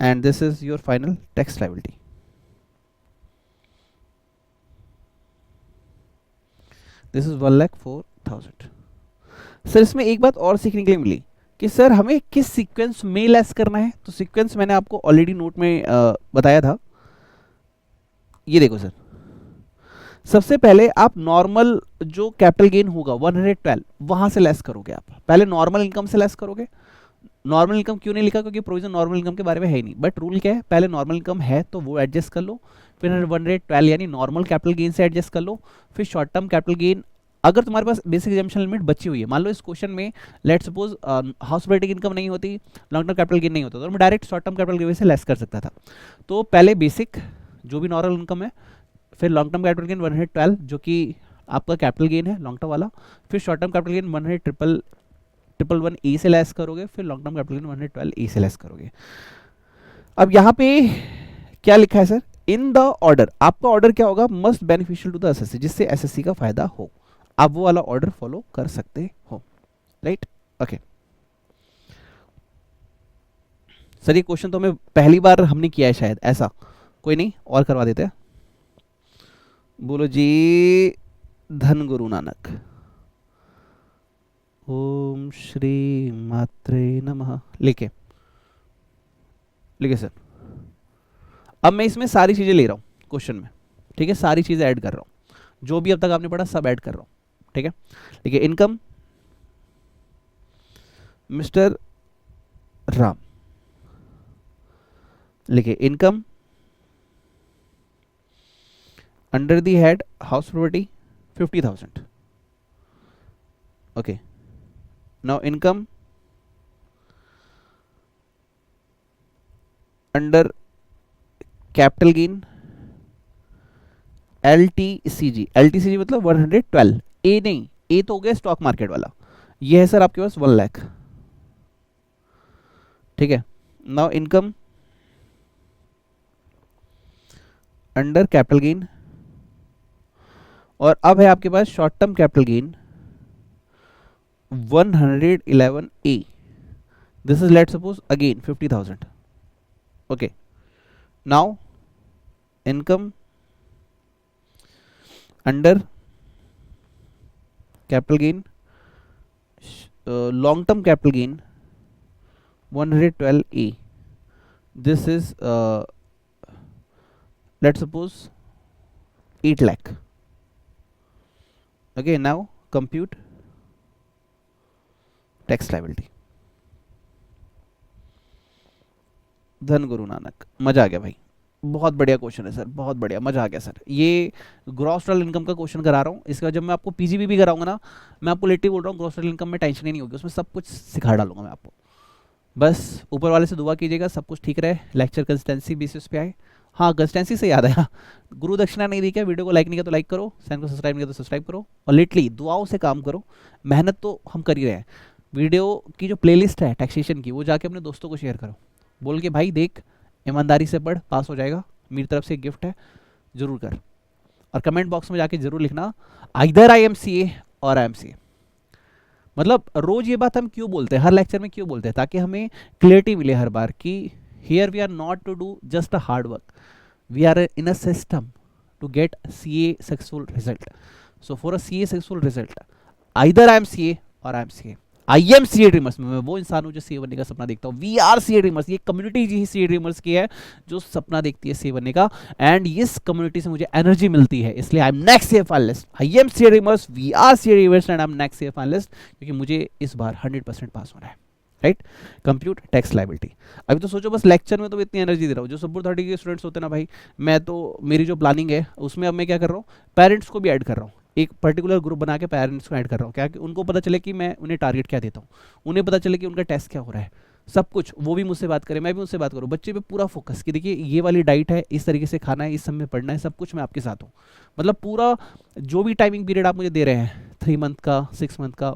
and this is your final tax liability. This is 1,04,000. Sir इसमें एक बात और सीखने के लिए मिली कि सर हमें किस सीक्वेंस में लेस करना है. तो सीक्वेंस मैंने आपको ऑलरेडी नोट में बताया था. ये देखो सर, सबसे पहले आप नॉर्मल जो कैपिटल गेन होगा 112 वहां से लेस करोगे. आप पहले नॉर्मल इनकम से लेस करोगे. नॉर्मल इनकम क्यों नहीं लिखा? क्योंकि प्रोविजन नॉर्मल इनकम के बारे में है ही नहीं, बट रूल क्या है, पहले नॉर्मल इनकम है तो वो एडजस्ट कर लो, फिर 112 यानी नॉर्मल कैपिटल गेन से एडजस्ट कर लो, फिर शॉर्ट टर्म कैपिटल गेन. अगर तुम्हारे पास बेसिक एग्जाम्पशन लिमिट बची हुई है, मान लो इस क्वेश्चन में लेट सपोज हाउस प्रॉपर्टी की इनकम नहीं होती, लॉन्ग टर्म कैपिटल गेन नहीं होता, तो मैं direct short term capital gain से लेस कर सकता था. तो पहले बेसिक जो भी नॉर्मल इनकम है, फिर लॉन्ग टर्म कैपिटल गेन 112 जो कि आपका कैपिटल गेन है लॉन्ग टर्म वाला, फिर short term capital gain 111A से लेस करोगे, फिर long term capital gain 112A से लेस करोगे. अब यहाँ पे क्या लिखा है सर? In the order. आपका ऑर्डर क्या होगा? Must beneficial to the assessee, जिससे एसएससी का फायदा हो. आप वो वाला ऑर्डर फॉलो कर सकते हो, राइट. ओके सर, ये क्वेश्चन तो हमें पहली बार हमने किया है शायद, ऐसा कोई नहीं और करवा देते हैं. बोलो जी, धन गुरु नानक। ओम श्री मात्रे नमः। लिखे लिखे सर। अब मैं इसमें सारी चीजें ले रहा हूँ क्वेश्चन में, ठीक है, सारी चीजें ऐड कर रहा हूँ, जो भी अब तक आपने पढ़ा सब ऐड कर रहा हूँ, ठीक है। देखिए इनकम मिस्टर राम, लिखिए income under the head house property 50,000। Okay, now income under capital gain LTCG। LTCG मतलब 112। ए नहीं, ए तो हो गया स्टॉक मार्केट वाला, ये है सर आपके पास 1 लाख, ठीक है। Now income under capital gain, और अब है आपके पास short term capital gain 111A। This is let suppose again 50,000। Okay, now income under capital gain long term capital gain 112A। This is let suppose 8 lakh। Okay, now compute tax liability। धन गुरु नानक। मजा आ गया भाई, बहुत बढ़िया क्वेश्चन है सर, बहुत बढ़िया, मजा आ गया सर। ये ग्रॉस टोटल इनकम का क्वेश्चन करा रहा हूँ, इसके बाद जब मैं आपको पीजीबी भी कराऊंगा ना, मैं आपको लेट ही बोल रहा हूँ, ग्रॉस टोटल इनकम में टेंशन ही नहीं होगी, उसमें सब कुछ सिखा डालूंगा मैं आपको। बस ऊपर वाले से दुआ कीजिएगा सब कुछ ठीक रहे, लेक्चर कंसिस्टेंसी बेसिस पे आए। हाँ, कंसिस्टेंसी से याद आया, गुरु दक्षिणा नहीं दी क्या, वीडियो को लाइक नहीं किया तो लाइक करो, चैनल को सब्सक्राइब नहीं किया तो सब्सक्राइब करो, और लिटरली दुआओं से काम करो। मेहनत तो हम कर ही रहे हैं। वीडियो की जो प्लेलिस्ट है टैक्सेशन की, वो जाके अपने दोस्तों को शेयर करो, बोल के भाई देख ईमानदारी से पढ़, पास हो जाएगा, मेरी तरफ से एक गिफ्ट है, जरूर कर। और कमेंट बॉक्स में जाके जरूर लिखना आइदर आई एम सी ए और आई एम सी ए। मतलब रोज ये बात हम क्यों बोलते हैं, हर लेक्चर में क्यों बोलते हैं, ताकि हमें क्लियरिटी मिले हर बार कि here we are not to do just a hard work, we are in a system to get CA successful result. So for a CA successful result, either I am CA or I am CA। I am C A dreamers में मैं वो इंसान हूँ जो सी ए बनने का सपना देखता हूँ। We are C A dreamers, ये कम्युनिटी जी सी ए ड्रीमर्स की है जो सपना देखती है सी ए बनने का, एंड इस कम्युनिटी से मुझे एनर्जी मिलती है, इसलिए I am next C A finalist. I am C A dreamers, we are C A dreamers and I am next C A finalist, क्योंकि मुझे इस बार 100% पास होना है, राइट। Compute tax liability. अभी तो सोचो बस लेक्चर में तो इतनी एनर्जी दे रहा हूँ, जो सब्बुर 30 के स्टूडेंट्स होते हैं ना भाई, मैं तो मेरी जो प्लानिंग है उसमें अब मैं क्या कर रहा हूँ, पेरेंट्स को भी ऐड कर रहा हूँ, एक पर्टिकुलर ग्रुप बना के पेरेंट्स को ऐड कर रहा हूँ, क्या कि उनको पता चले कि मैं उन्हें टारगेट क्या देता हूँ, उन्हें पता चले कि उनका टेस्ट क्या हो रहा है, सब कुछ वो भी मुझसे बात करें, मैं भी उनसे बात करूँ, बच्चे पे पूरा फोकस कि देखिए ये वाली डाइट है, इस तरीके से खाना है, इस समय पढ़ना है, सब कुछ मैं आपके साथ हूँ। मतलब पूरा जो भी टाइमिंग पीरियड आप मुझे दे रहे हैं, 3 मंथ का, 6 मंथ का,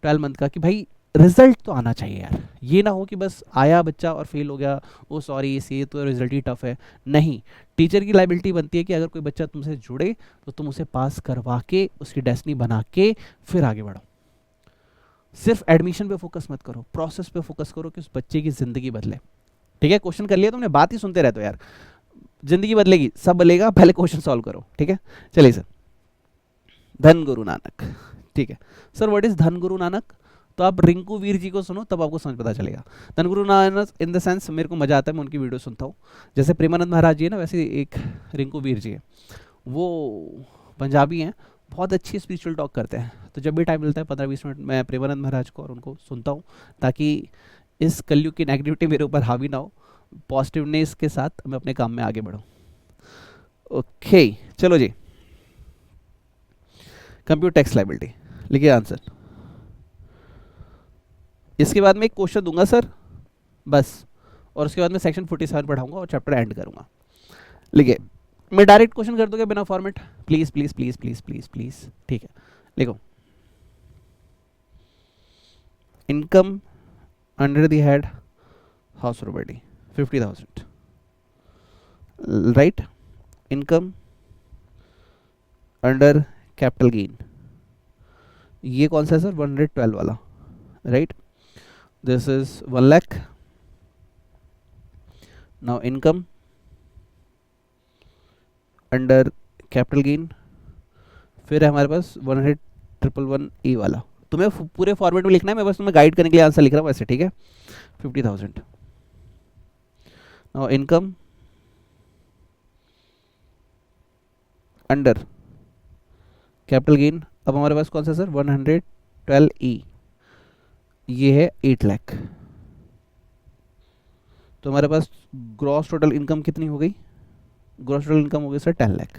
12 मंथ का, कि भाई रिजल्ट तो आना चाहिए यार, ये ना हो कि बस आया बच्चा और फेल हो गया, ओ सॉरी ये तो रिजल्ट ही टफ है। नहीं, टीचर की लाइबिलिटी बनती है कि अगर कोई बच्चा तुमसे जुड़े तो तुम उसे पास करवा के उसकी डेस्टिनी बना के फिर आगे बढ़ो। सिर्फ एडमिशन पे फोकस मत करो, प्रोसेस पे फोकस करो कि उस बच्चे की जिंदगी बदले। ठीक है, क्वेश्चन कर लिया तुमने, बात ही सुनते रहते हो यार, जिंदगी बदलेगी, सब बदलेगा, पहले क्वेश्चन सॉल्व करो, ठीक है। चलिए सर, धन गुरु नानक, ठीक है सर। व्हाट इज धन गुरु नानक? तो आप रिंकू वीर जी को सुनो तब आपको समझ पता चलेगा। धनगुरु नानक इन द सेंस मेरे को मजा आता है, मैं उनकी वीडियो सुनता हूँ, जैसे प्रेमानंद महाराज जी है ना, वैसे एक रिंकू वीर जी है, वो पंजाबी हैं, बहुत अच्छी स्पिरिचुअल टॉक करते हैं, तो जब भी टाइम मिलता है 15-20 मिनट मैं प्रेमानंद महाराज को और उनको सुनता हूँ, ताकि इस कलयुग की नेगेटिविटी मेरे ऊपर हावी ना हो, पॉजिटिवनेस के साथ मैं अपने काम में आगे बढ़ूँ। ओके चलो जी, कंप्यूटर टैक्स लाइबिलिटी, लिखिए आंसर। इसके बाद मैं एक क्वेश्चन दूंगा सर बस, और उसके बाद मैं सेक्शन 47 पढ़ाऊंगा और चैप्टर एंड करूंगा। लिखिए, मैं डायरेक्ट क्वेश्चन कर दूंगा बिना format, please please please please please please, ठीक है। लिखो, income under the head house property 50,000, right. Income under capital gain, ये कौन सा है सर? 112 वाला, right. This is 1 lakh. Now income under capital gain, फिर है हमारे पास 100,111 वाला। तुम्हें पूरे फॉर्मेट में लिखना है, मैं बस तुम्हें गाइड करने के लिए आंसर लिख रहा हूँ वैसे, ठीक है। 50,000 now income under capital gain. अब हमारे पास कौन सा सर, 112E, ये है 8 लाख। तो हमारे पास ग्रॉस टोटल इनकम कितनी हो गई, ग्रॉस टोटल इनकम हो गई सर 10 लाख।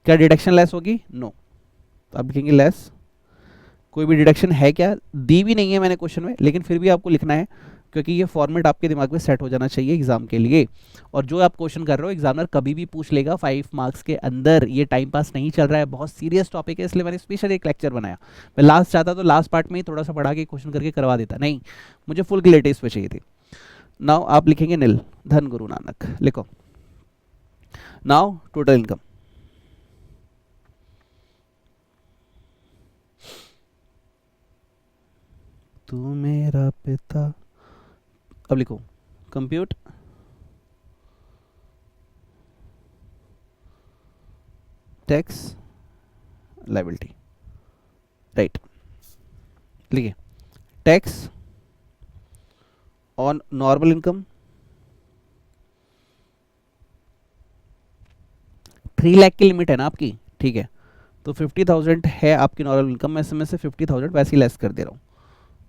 क्या डिडक्शन लेस होगी, नो, तो आप लिखेंगे लेस। कोई भी डिडक्शन है क्या, दी भी नहीं है मैंने क्वेश्चन में, लेकिन फिर भी आपको लिखना है क्योंकि ये फॉर्मेट आपके दिमाग में सेट हो जाना चाहिए एग्जाम के लिए। और जो आप क्वेश्चन कर रहे हो एग्जामिनर कभी भी पूछ लेगा 5 मार्क्स के अंदर, ये टाइम पास नहीं चल रहा है, बहुत सीरियस टॉपिक है, इसलिए मैंने स्पेशल एक लेक्चर बनाया। मैं लास्ट चाहता तो लास्ट पार्ट में ही थोड़ा सा पढ़ा के क्वेश्चन करके करवा देता, नहीं, मुझे फुल क्लियरिटी इस पर चाहिए थी। नाउ आप लिखेंगे नील, धन गुरु नानक लिखो। नाउ टोटल इनकम, तू मेरा पिता, अब लिखो कंप्यूट टैक्स लायबिलिटी, राइट। लिखिए tax on normal income 3 lakh की लिमिट है ना आपकी, ठीक है। तो 50,000 है आपकी नॉर्मल इनकम, मैं इसमें से 50,000 वैसे ही लेस कर दे रहा हूँ,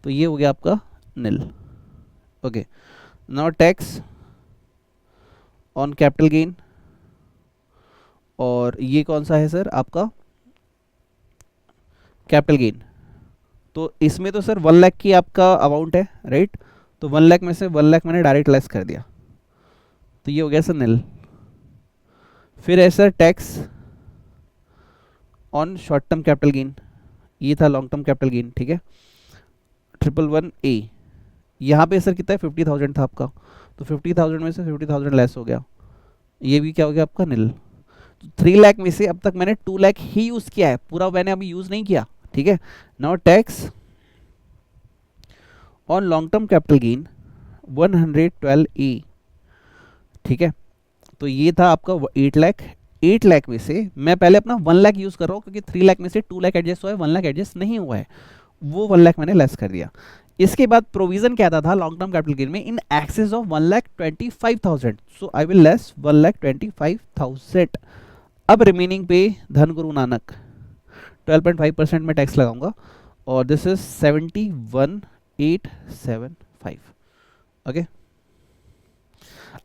तो ये हो गया आपका nil. Okay, now tax on capital gain, और ये कौन सा है सर आपका कैपिटल गेन। तो इसमें तो सर 1 लाख की आपका अमाउंट है, राइट। तो 1 लाख में से 1 लाख मैंने डायरेक्ट लेस कर दिया, तो ये हो गया सर नील। फिर है sir tax on short term capital gain, ये था लॉन्ग टर्म कैपिटल गेन, ठीक है। 111A, यहाँ पे सर कितना है 50,000 था आपका, तो 50,000 में से 50,000 लेस हो गया, ये भी क्या हो गया आपका नील। तो 3 लाख में से अब तक मैंने 2 लाख ही यूज किया है, पूरा मैंने अभी यूज नहीं किया, ठीक है। Now tax on long term capital gain 112A, ठीक है। तो ये था आपका 8 लाख। 8 लाख में से मैं पहले अपना 1 लाख यूज कर रहा हूँ क्योंकि 3 लाख में से 2 लाख एडजस्ट हुआ है, 1 लाख एडजस्ट नहीं हुआ है, वो 1 लाख मैंने लेस कर दिया। इसके बाद प्रोविजन क्या था लॉन्ग टर्म कैपिटल गेन में, in excess of 1,25,000, so I will less 1,25,000। अब रिमेनिंग पे धन गुरु नानक 12.5% में टैक्स लगाऊंगा, और this is 71,875। Okay,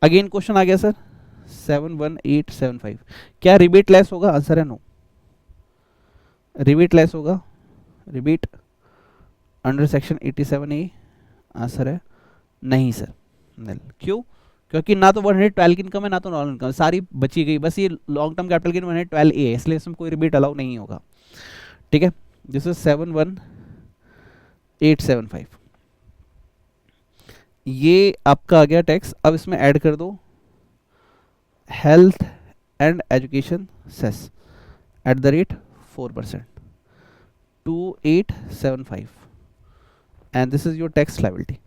again question आ गया सर 71,875, क्या रिबेट लेस होगा, आंसर है नो। रिबेट लेस होगा, rebate under section 87A, answer है नहीं सर, नील। क्यों, क्योंकि ना तो 112 की इनकम है ना तो नॉर्मल इनकम, सारी बची गई, बस ये long term capital gain 112A है, इसलिए इसमें कोई रिबेट अलाउ नहीं होगा, ठीक है। दिस इज 71,875, ये आपका आ गया टैक्स। अब इसमें ऐड कर दो health and education cess at the rate 4%, 2875, and this is your tax liability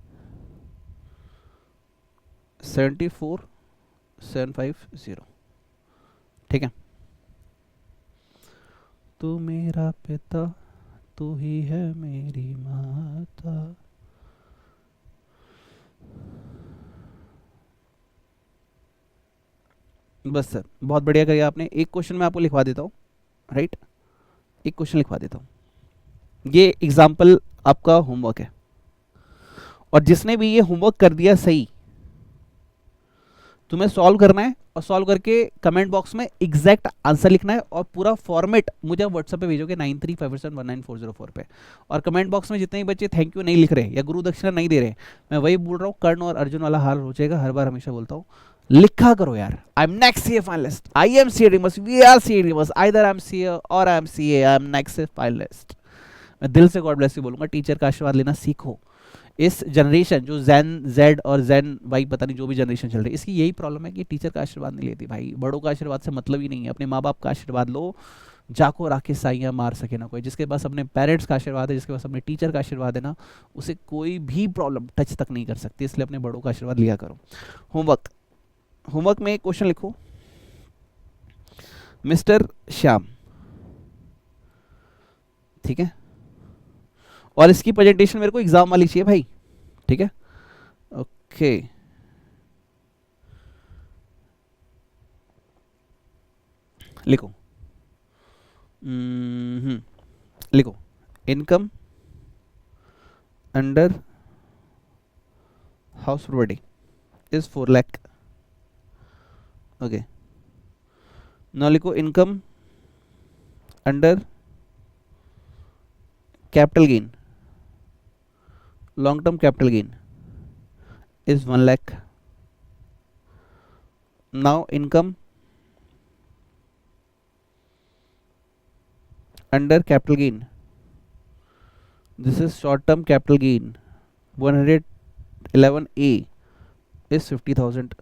74,750, ठीक है। तू मेरा पिता, तू ही है मेरी माता। बस सर, बहुत बढ़िया किया आपने। एक क्वेश्चन मैं आपको लिखवा देता हूँ, राइट, एक क्वेश्चन लिखवा देता हूँ, ये एग्जाम्पल आपका होमवर्क है, और जिसने भी ये होमवर्क कर दिया सही, तुम्हें सॉल्व करना है, और सॉल्व करके कमेंट बॉक्स में एग्जैक्ट आंसर लिखना है, और पूरा फॉर्मेट मुझे व्हाट्सएप पे भेजोगे 9357199404 पे। और कमेंट बॉक्स में जितने भी बच्चे थैंक यू नहीं लिख रहे या गुरु दक्षिणा नहीं दे रहे, मैं वही बोल रहा हूँ, कर्ण और अर्जुन वाला हाल हो जाएगा, हर बार हमेशा बोलता हूँ, लिखा करो यार। I am next CA finalist, I am CA रिमस, वी आर सीए रिमस, आइदर आई एम सीए और I am CA, I am next finalist. मैं दिल से गॉड ब्लेस यू बोलूंगा, टीचर का आशीर्वाद लेना सीखो। इस जनरेशन जो जेन जेड और जेन वाई, पता नहीं जो भी जनरेशन चल रही है, इसकी यही प्रॉब्लम है कि टीचर का आशीर्वाद नहीं लेती भाई, बड़ों का आशीर्वाद से मतलब ही नहीं है। अपने माँ बाप का आशीर्वाद लो, जाको राखे साइयाँ मार सके ना कोई। जिसके पास अपने पेरेंट्स का आशीर्वाद है, जिसके पास अपने टीचर का आशीर्वाद है ना, उसे कोई भी प्रॉब्लम टच तक नहीं कर सकती, इसलिए अपने बड़ों का आशीर्वाद लिया करो। होमवर्क, होमवर्क में एक क्वेश्चन लिखो, मिस्टर श्याम, ठीक है, और इसकी प्रेजेंटेशन मेरे को एग्जाम वाली चाहिए भाई, ठीक है, ओके। लिखो, लिखो, income under house property is 4 lakh, okay. Now लिखो income under capital gain, long term capital gain is 1 lakh. Now income under capital gain, this is short term capital gain, 111A is 50,000.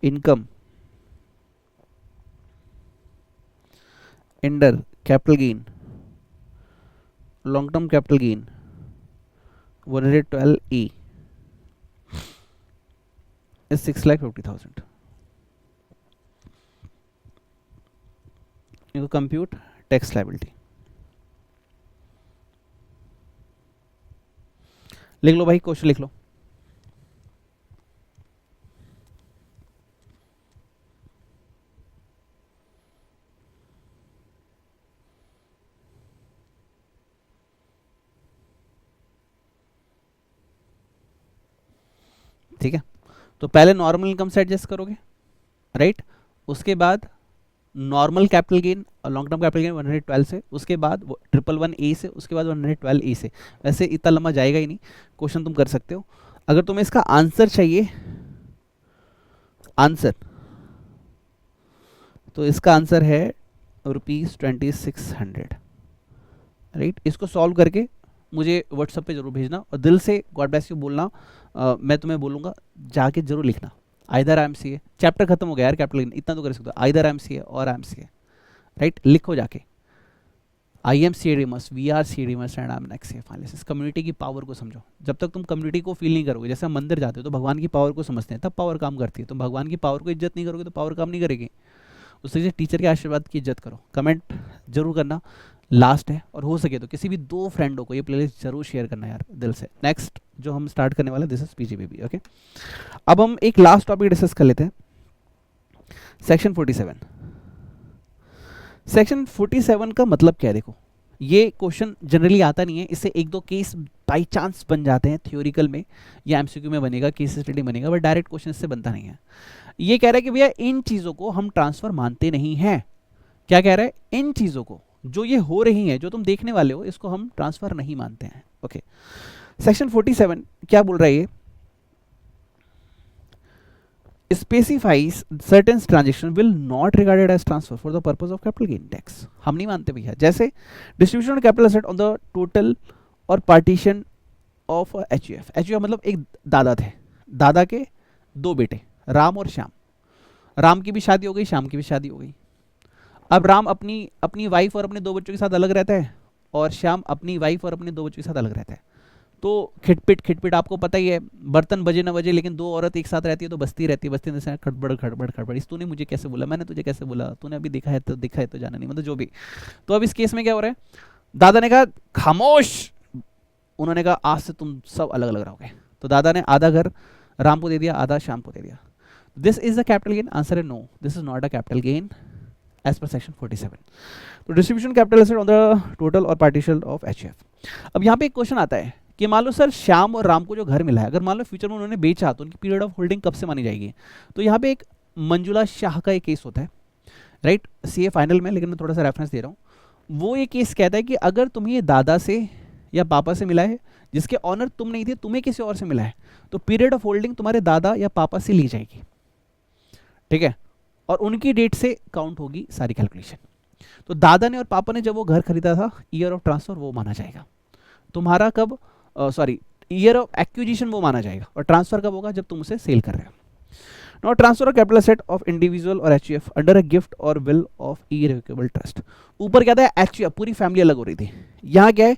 Income under capital gain, long term capital gain, 112A is 6,50,000. You compute tax liability. लिख लो भाई, क्वेश्चन लिख लो। ठीक है, तो पहले नॉर्मल इनकम से एडजस्ट करोगे, राइट, उसके बाद नॉर्मल कैपिटल गेन और लॉन्ग टर्म कैपिटल गेन 112 से, उसके बाद 111A से, उसके बाद 112A से। वैसे इतना लंबा जाएगा ही नहीं, क्वेश्चन तुम कर सकते हो। अगर तुम्हें इसका आंसर चाहिए, आंसर, तो इसका आंसर है ₹2600, राइट। इसको सॉल्व करके मुझे व्हाट्सएप पे जरूर भेजना और दिल से गॉड ब्लेस यू बोलना। मैं तुम्हें बोलूँगा जाके जरूर लिखना, आइदर IMCA, चैप्टर खत्म हो गया यार कैपिटल गेन, इतना तो कर सकते हो, आइदर IMCA और IMCA, राइट। लिखो जाके IMCA must, VRCA must and IMCA finalist. इस कम्युनिटी की पावर को समझो। जब तक तुम कम्युनिटी को फील नहीं करोगे, जैसे हम मंदिर जाते हो तो भगवान की पावर को समझते हैं, तब पावर काम करती है। तुम भगवान की पावर को इज्जत नहीं करोगे तो पावर काम नहीं करेगी। उससे टीचर के आशीर्वाद की इज्जत करो। कमेंट जरूर करना, लास्ट है, और हो सके तो किसी भी 2 फ्रेंडों को ये प्लेलिस्ट जरूर शेयर करना यार, दिल से। नेक्स्ट जो हम स्टार्ट करने वाले, दिस इज PGBB, ओके। अब हम एक लास्ट टॉपिक डिस्कस कर लेते हैं, सेक्शन 47। सेक्शन 47 का मतलब क्या है? देखो, ये क्वेश्चन जनरली आता नहीं है, इससे 1-2 केस बाई चांस बन जाते हैं थियोरिकल में, या MCQ में बनेगा, केस स्टडी बनेगा, बट डायरेक्ट क्वेश्चन इससे बनता नहीं है। ये कह रहा है कि भैया इन चीज़ों को हम ट्रांसफर मानते नहीं हैं। क्या कह रहा है? इन चीज़ों को जो ये हो रही हैं, जो तुम देखने वाले हो, इसको हम ट्रांसफर नहीं मानते हैं, ओके। सेक्शन 47 क्या बोल रहा है? ये specifies certain transaction will not regarded as transfer for the purpose of capital gain tax. हम नहीं मानते भैया। जैसे distribution of capital asset on the total और पार्टीशन ऑफ HUF। HUF मतलब एक दादा थे, दादा के 2 बेटे, राम और श्याम। राम की भी शादी हो गई, श्याम की भी शादी हो गई। अब राम अपनी वाइफ और अपने 2 बच्चों के साथ अलग रहता है, और श्याम अपनी वाइफ और अपने 2 बच्चों के साथ अलग रहता है। तो खिटपिट आपको पता ही है, बर्तन बजे न बजे, लेकिन 2 औरत एक साथ रहती है तो बस्ती रहती है, बस्ती में खड़बड़ खड़बड़ खड़बड़, इस तूने मुझे कैसे बोला, मैंने तुझे कैसे बोला, तूने अभी देखा है तो जाना नहीं, मतलब जो भी। तो अब इस केस में क्या हो रहा है? दादा ने कहा खामोश, उन्होंने कहा आज से तुम सब अलग अलग रहोगे। तो दादा ने आधा घर राम को दे दिया, आधा श्याम को दे दिया। This is the capital gain? Answer है no, this is not a capital gain as per section 47। तो distribution capital asset on the total और पार्टीशन ऑफ HUF। अब यहाँ पे एक क्वेश्चन आता है कि मान लो सर श्याम और राम को जो घर मिला है, अगर मान लो फ्यूचर में उन्होंने बेचा तो उनकी पीरियड ऑफ होल्डिंग कब से मानी जाएगी? तो यहाँ पे एक मंजुला शाह का एक केस होता है, राइट, CA फाइनल में, लेकिन मैं थोड़ा सा रेफरेंस दे रहा हूँ। वो ये केस कहता है कि अगर तुम्हें ये दादा से या पापा से मिला है, जिसके ऑनर तुम नहीं थे, तुम्हें किसी और से मिला है, तो पीरियड ऑफ होल्डिंग तुम्हारे दादा या पापा से ली जाएगी, ठीक है, और उनकी डेट से काउंट होगी सारी कैलकुलेशन। तो दादा ने और पापा ने जब वो घर खरीदा था, ईयर ऑफ ट्रांसफर वो माना जाएगा। तुम्हारा कब, ईयर ऑफ एक्विजिशन वो माना जाएगा, और ट्रांसफर कब होगा? जब तुम उसे सेल कर रहे हो। Now transfer of capital asset of individual और HUF अंडर अ गिफ्ट और विल ऑफ इररिवोकेबल ट्रस्ट। ऊपर क्या था? HUF, पूरी फैमिली अलग हो रही थी। यहाँ क्या है?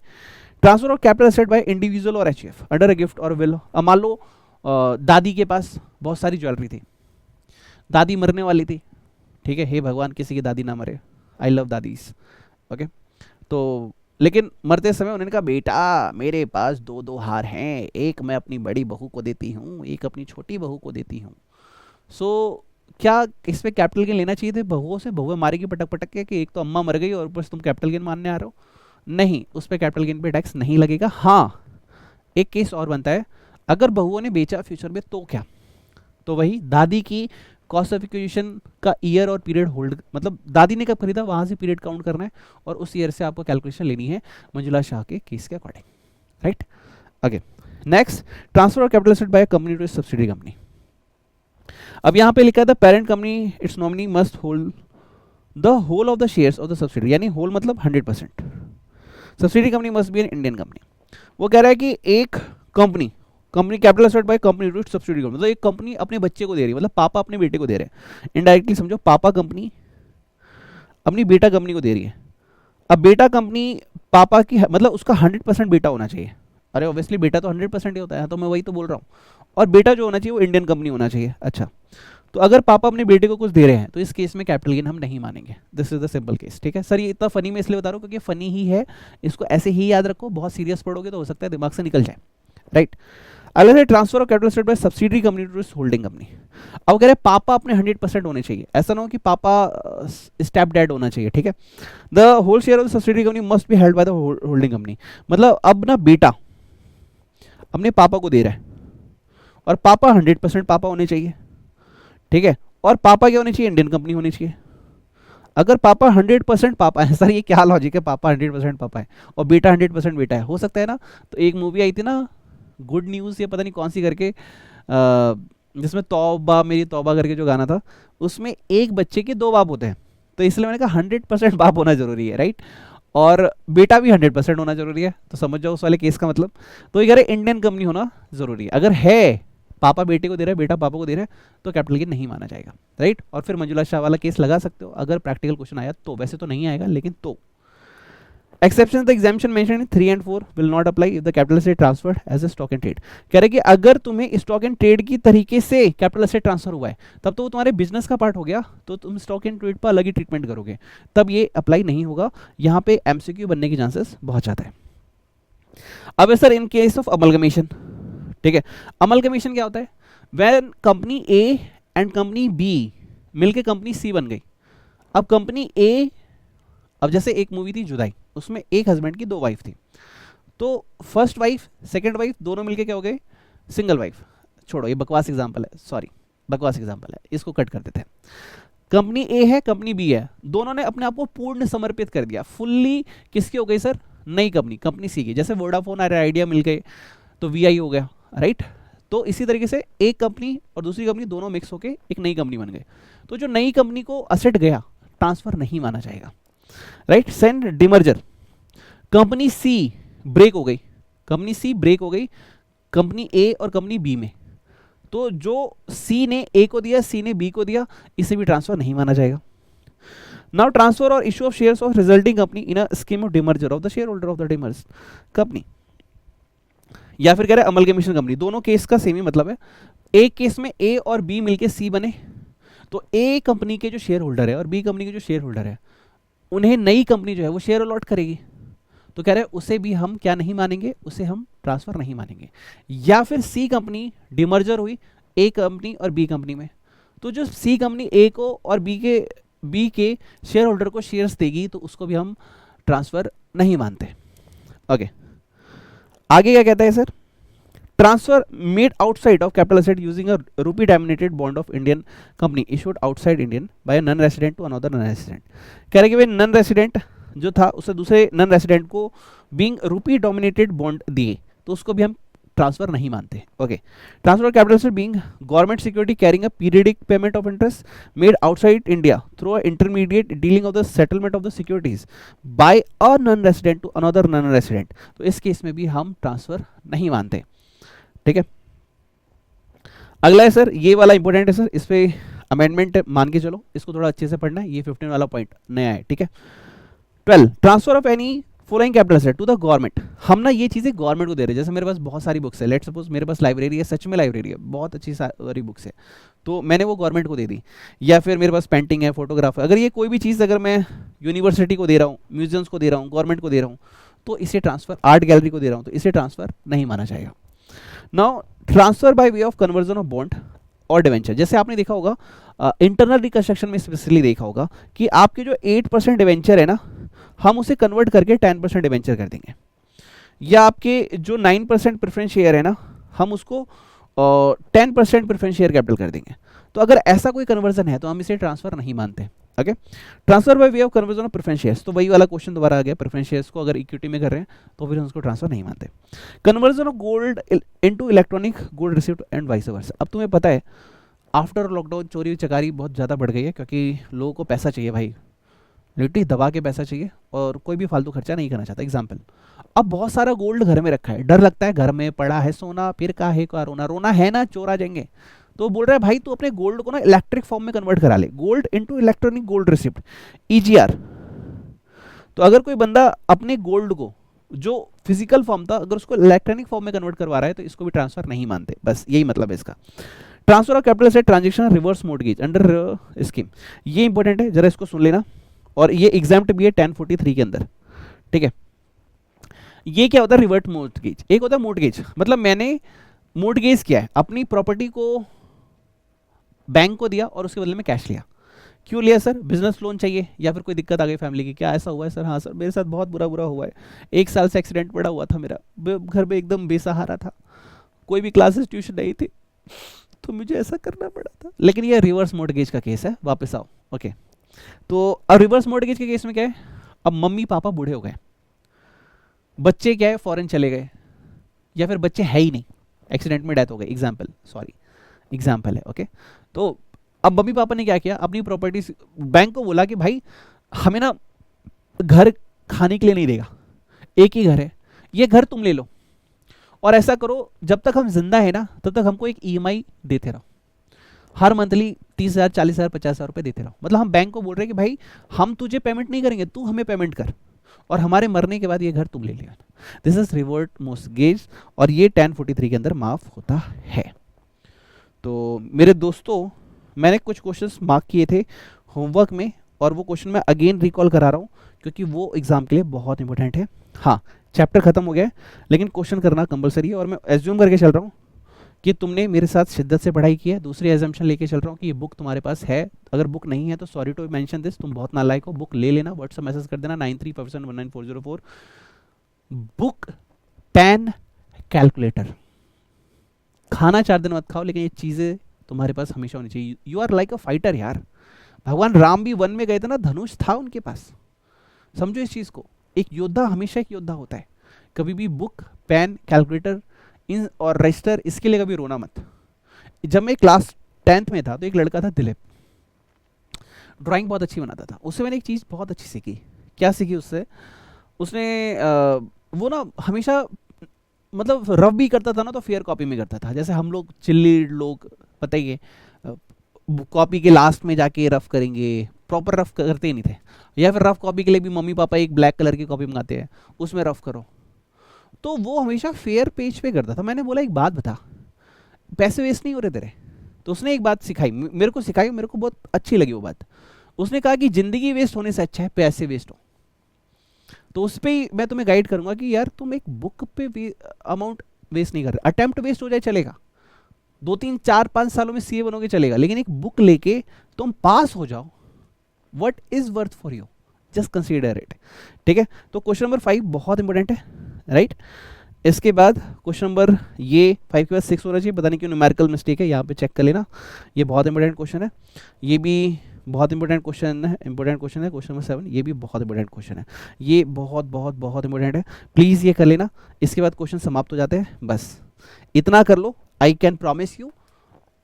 Transfer of capital asset by individual और HUF अंडर अ गिफ्ट और विल। मान लो दादी के पास बहुत सारी ज्वेलरी थी, दादी मरने वाली थी, ठीक है, हे भगवान किसी की दादी ना मरे, आई लव दादीज। ओके, तो लेकिन मरते समय उन्होंने कहा बेटा मेरे पास दो दो हार हैं, एक मैं अपनी बड़ी बहू को देती हूँ, एक अपनी छोटी बहू को देती हूँ। सो क्या इस पे कैपिटल गेन लेना चाहिए थे बहुओं से? बहुएं मारेगी पटक पटक के कि एक तो अम्मा मर गई और ऊपर से तुम कैपिटल गेन मानने आ रहे हो? नहीं, उस पर कैपिटल गेन पे टैक्स नहीं लगेगा। हाँ, एक केस और बनता है, अगर बहुओं ने बेचा फ्यूचर में तो क्या? तो वही दादी की कॉस्ट ऑफ एक्विजिशन का ईयर और पीरियड होल्ड, मतलब दादी ने कब खरीदा वहां से पीरियड काउंट करना है और उस ईयर से आपको कैलकुलेशन लेनी है मंजुला शाह के केस के according, right. Okay, next, transfer of capital asset by company to subsidy company. अब यहाँ पे लिखा था parent company its nominee must hold the whole of the shares of the subsidy, यानी होल मतलब 100%। Subsidy company must be an Indian company. वो कह रहा है कि एक company capital asset by company to subsidy company, मतलब एक कंपनी अपने बच्चे को दे रही है, मतलब पापा अपने बेटे को दे रहे हैं। इनडायरेक्टली समझो, पापा कंपनी अपनी बेटा कंपनी को दे रही है। अब बेटा कंपनी पापा की मतलब उसका 100% बेटा होना चाहिए। अरे ऑब्वियसली बेटा तो 100% ही होता है, तो मैं वही तो बोल रहा हूँ। और बेटा जो होना चाहिए वो इंडियन कंपनी होना चाहिए। अच्छा, तो अगर पापा अपने बेटे को कुछ दे रहे हैं तो इस केस में कैपिटल गेन हम नहीं मानेंगे। This is the simple case, ठीक है सर। ये इतना फनी में इसलिए बता रहा हूँ क्योंकि फनी ही है, इसको ऐसे ही याद रखो, बहुत सीरियस पढ़ोगे तो हो सकता है दिमाग से निकल जाए, राइट। अगला है transfer of capital asset by subsidiary company to holding company. अब कह रहे हैं पापा अपने 100% होने चाहिए, ऐसा ना हो कि पापा स्टेप डैड होना चाहिए, ठीक है। The whole share of the subsidiary company must be held by the holding company, मतलब अब ना बेटा अपने पापा को दे रहा है और पापा 100% पापा होने चाहिए, ठीक है। और पापा क्या होनी चाहिए? इंडियन कंपनी होनी चाहिए। अगर पापा 100% पापा है, सर ये क्या लॉजिक है, पापा 100% पापा है और बेटा 100% बेटा है, हो सकता है ना। तो एक मूवी आई थी ना गुड न्यूज़, ये पता नहीं कौन सी करके, जिसमें तौबा मेरी तौबा करके जो गाना था, उसमें एक बच्चे के दो बाप होते हैं, तो इसलिए मैंने कहा 100% बाप होना जरूरी है, राइट। और बेटा भी 100% होना जरूरी है, तो समझ जाओ उस वाले केस का मतलब। तो ये कह रहे इंडियन कंपनी होना जरूरी है। अगर है पापा बेटे को दे रहा है, बेटा पापा को दे रहा है, तो कैपिटल गेन नहीं माना जाएगा, राइट। और फिर मंजुला शाह वाला केस लगा सकते हो अगर प्रैक्टिकल क्वेश्चन आया तो, वैसे तो नहीं आएगा लेकिन तो। Exceptions, the exemption mentioned in 3 and 4 will not apply if the capital asset transferred as a stock and trade। कह रहे कि अगर तुम्हें स्टॉक एंड ट्रेड की तरीके से कैपिटल एसेट ट्रांसफर हुआ है तब तो वो तुम्हारे बिजनेस का पार्ट हो गया, तो तुम स्टॉक एंड ट्रेड पर अलग ही ट्रीटमेंट करोगे, तब ये अप्लाई नहीं होगा। यहाँ पे एमसीक्यू बनने की चांसेस बहुत ज़्यादा है। अब sir in case of amalgamation, ठीक है, अमलगमेशन क्या होता है? When company A and company B मिलके कंपनी सी बन गई। अब कंपनी ए, अब जैसे एक मूवी थी जुदाई, उसमें एक हस्बैंड की दो वाइफ थी, तो फर्स्ट वाइफ सेकंड वाइफ दोनों मिलके क्या हो गए? Single wife. छोड़ो ये बकवास एग्जांपल है, सॉरी बकवास एग्जांपल है, इसको कट कर देते हैं। कंपनी ए है कंपनी बी है, दोनों ने अपने आप को पूर्ण समर्पित कर दिया, फुल्ली किसकी हो गई सर? नई कंपनी, कंपनी सी की। जैसे वोडाफोन और आइडिया मिल गए तो वीआई हो गया, राइट। तो इसी तरीके से एक कंपनी और दूसरी कंपनी दोनों मिक्स होकर एक नई कंपनी बन गई। तो जो नई कंपनी को असेट गया ट्रांसफर नहीं माना जाएगा, राइट। सेंड डिमर्जर, कंपनी सी ब्रेक हो गई, कंपनी सी ब्रेक हो गई कंपनी ए और कंपनी बी में, तो जो सी ने ए को दिया सी ने बी को दिया, इसे भी ट्रांसफर नहीं माना जाएगा। नाउ ट्रांसफर और issue of shares of resulting company in a scheme of demerger of the share holder of the demerge company, या फिर कह रहे हैं अमलगमेशन कंपनी। दोनों केस का सेम ही मतलब है। एक केस में ए और बी मिलके सी बने, तो ए कंपनी के जो शेयर होल्डर है और बी कंपनी के जो शेयर होल्डर है उन्हें नई कंपनी जो है वो शेयर अलॉट करेगी, तो कह रहे हैं उसे भी हम क्या नहीं मानेंगे, उसे हम ट्रांसफर नहीं मानेंगे। या फिर सी कंपनी डिमर्जर हुई ए कंपनी और बी कंपनी में, तो जो सी कंपनी ए को और बी के शेयर होल्डर को शेयर्स देगी तो उसको भी हम ट्रांसफर नहीं मानते। ओके, आगे क्या कहता है sir? Transfer made outside of capital asset using a rupee dominated bond of Indian company issued outside Indian by non resident to another non resident. कह रहे कि भाई नॉन रेसिडेंट जो था उसे दूसरे नॉन रेसिडेंट को बीइंग रूपी डोमिनेटेड बॉन्ड दिए, तो उसको भी हम ट्रांसफर नहीं मानते। Okay, transfer capital asset being government security carrying a periodic payment of interest made outside India through a intermediate dealing of the settlement of the securities by a non resident to another non resident, तो इस केस में भी हम ट्रांसफर नहीं मानते, ठीक है। अगला है सर, ये वाला इंपॉर्टेंट है सर, इस पे अमेंडमेंट मान के चलो, इसको थोड़ा अच्छे से पढ़ना है, ये 15 वाला पॉइंट नया है, ठीक है। 12 transfer of any following capital set to the government. हम ना ये चीज़ें गवर्नमेंट को दे रहे हैं। जैसे मेरे पास बहुत सारी बुक्स है, लेट सपोज मेरे पास लाइब्रेरी है, सच में लाइब्रेरी है, बहुत अच्छी सारी बुक्स है, तो मैंने वो गवर्नमेंट को दे दी। या फिर मेरे पास पेंटिंग है, फोटोग्राफ है, अगर ये कोई भी चीज़ अगर मैं यूनिवर्सिटी को दे रहा हूँ, म्यूजियम्स को दे रहा हूँ, गवर्नमेंट को दे रहा हूँ, तो इसे ट्रांसफर, आर्ट गैलरी को दे रहा हूँ तो इसे ट्रांसफर नहीं माना जाएगा। Now transfer by way of conversion of bond और डिवेंचर, जैसे आपने देखा होगा इंटरनल रिकंस्ट्रक्शन में स्पेशली देखा होगा कि आपके जो 8% डिवेंचर है ना, हम उसे कन्वर्ट करके 10% डिवेंचर कर देंगे, या आपके जो 9% प्रेफरेंस शेयर है ना, हम उसको 10% प्रेफरेंस शेयर कैपिटल कर देंगे। तो अगर ऐसा कोई कन्वर्जन है तो हम इसे ट्रांसफर नहीं मानते। Okay, transfer by way of conversion of preference shares, तो वही वाला क्वेश्चन दोबारा आ गया, प्रेफरेंस शेयर्स को अगर इक्विटी में कर रहे हैं तो फिर हम उसको ट्रांसफर नहीं मानते। Conversion of gold into electronic gold receipt and vice versa. अब तुम्हें पता है आफ्टर लॉकडाउन चोरी चकारी बहुत ज़्यादा बढ़ गई है, क्योंकि लोगों को पैसा चाहिए भाई, लिटरली दबा के पैसा चाहिए, और कोई भी फालतू खर्चा नहीं करना चाहता। एग्जाम्पल, अब बहुत सारा गोल्ड घर में रखा है, डर लगता है घर में पड़ा है सोना, फिर काहे का रोना, रोना है ना चोर आ जाएंगे, तो बोल रहा है भाई तू अपने गोल्ड को ना इलेक्ट्रिक फॉर्म में कन्वर्ट करा ले, gold into electronic gold receipt, EGR. तो अगर कोई बंदा अपने गोल्ड को जो फिजिकल फॉर्म था अगर उसको इलेक्ट्रॉनिक फॉर्म में कन्वर्ट करवा रहा है तो इसको भी ट्रांसफर नहीं मानते, बस यही मतलब है इसका। ट्रांसफर ऑफ कैपिटल से transaction reverse mortgage under scheme, ये इंपॉर्टेंट है, जरा इसको सुन लेना, और ये एग्जाम्प्ट भी है 1043 के अंदर, ठीक है। ये क्या होता है रिवर्ट मोर्टगेज, एक होता है मोर्टगेज, मतलब मैंने मोर्टगेज किया है, अपनी प्रॉपर्टी को बैंक को दिया और उसके बदले में कैश लिया। क्यों लिया सर? बिजनेस लोन चाहिए, या फिर कोई दिक्कत आ गई फैमिली की, क्या ऐसा हुआ है सर? हाँ सर मेरे साथ बहुत बुरा बुरा हुआ है, 1 साल से एक्सीडेंट पड़ा हुआ था मेरा, घर में एकदम बेसहारा था, कोई भी क्लासेस ट्यूशन नहीं थी, तो मुझे ऐसा करना पड़ा था। लेकिन ये रिवर्स मोर्टगेज का केस है, वापस आओ। ओके, तो अब रिवर्स मोर्टगेज के केस में क्या है, अब मम्मी पापा बूढ़े हो गए, बच्चे क्या है फॉरेन चले गए, या फिर बच्चे है ही नहीं, एक्सीडेंट में डेथ हो गई, एग्जाम्पल, सॉरी एग्जाम्पल है। ओके, तो अब मम्मी पापा ने क्या किया, अपनी प्रॉपर्टी बैंक को बोला कि भाई हमें ना घर खाने के लिए नहीं देगा, एक ही घर है, ये घर तुम ले लो, और ऐसा करो जब तक हम जिंदा है ना तब तक हमको एक ईएमआई देते रहो, हर मंथली 30,000 40,000 50,000 रुपये देते रहो। मतलब हम बैंक को बोल रहे हैं कि भाई हम तुझे पेमेंट नहीं करेंगे, तू हमें पेमेंट कर, और हमारे मरने के बाद ये घर तुम ले लिया। दिस इज रिवर्ट मोर्टगेज, और ये 1043 के अंदर माफ होता है। तो मेरे दोस्तों मैंने कुछ क्वेश्चंस मार्क किए थे होमवर्क में, और वो क्वेश्चन मैं अगेन रिकॉल करा रहा हूँ क्योंकि वो एग्जाम के लिए बहुत इंपॉर्टेंट है। हाँ, चैप्टर खत्म हो गया है लेकिन क्वेश्चन करना कंपलसरी है, और मैं एज्यूम करके चल रहा हूँ कि तुमने मेरे साथ शिद्दत से पढ़ाई की है। दूसरी एजम्पशन लेके चल रहा हूँ कि ये बुक तुम्हारे पास है, अगर बुक नहीं है तो सॉरी टू मेंशन दिस, तुम बहुत नालायक हो, बुक ले लेना, व्हाट्सएप मैसेज कर देना 93519404। बुक, पेन, कैलकुलेटर, खाना 4 दिन मत खाओ लेकिन ये चीज़ें तुम्हारे पास हमेशा होनी चाहिए। You are like a fighter यार, भगवान राम भी वन में गए थे ना, धनुष था उनके पास, समझो इस चीज़ को, एक योद्धा हमेशा एक योद्धा होता है। कभी भी बुक, पेन, कैलकुलेटर इन और रजिस्टर, इसके लिए कभी रोना मत। जब मैं क्लास 10th में था तो एक लड़का था दिलीप, ड्राइंग बहुत अच्छी बनाता था, उससे मैंने एक चीज़ बहुत अच्छी सीखी। क्या सीखी उससे? उसने वो ना हमेशा मतलब रफ भी करता था ना तो फेयर कॉपी में करता था। जैसे हम लोग चिल्ली लोग पता ही है, कॉपी के लास्ट में जाके रफ करेंगे, प्रॉपर रफ करते ही नहीं थे। या फिर रफ कॉपी के लिए भी मम्मी पापा एक ब्लैक कलर की कॉपी मंगाते हैं, उसमें रफ करो, तो वो हमेशा फेयर पेज पे करता था। मैंने बोला एक बात बता, पैसे वेस्ट नहीं हो रहे तेरे? तो उसने एक बात सिखाई, मेरे को सिखाई, मेरे को बहुत अच्छी लगी वो बात। उसने कहा कि जिंदगी वेस्ट होने से अच्छा है पैसे वेस्ट हो। तो उस पर मैं तुम्हें गाइड करूंगा कि यार तुम एक बुक पे अमाउंट वेस्ट नहीं कर रहे, अटेम्प्ट वेस्ट हो जाए चलेगा, 2 3 4 5 सालों में सीए बनोगे चलेगा, लेकिन एक बुक लेके तुम पास हो जाओ, what is worth for you, just consider it. ठीक है, तो क्वेश्चन नंबर 5 बहुत इंपॉर्टेंट है, राइट। इसके बाद क्वेश्चन नंबर ये 5 के बाद 6 होना चाहिए, पता नहीं क्यों न्यूमेरिकल मिस्टेक है, यहाँ पे चेक कर लेना, ये बहुत इंपॉर्टेंट क्वेश्चन है, ये भी बहुत इंपॉर्टेंट क्वेश्चन है, क्वेश्चन नंबर 7 ये भी बहुत इंपॉर्टेंट क्वेश्चन है, ये बहुत बहुत बहुत इंपॉर्टेंट है, प्लीज़ ये कर लेना। इसके बाद क्वेश्चन समाप्त हो जाते हैं, बस इतना कर लो। I can promise you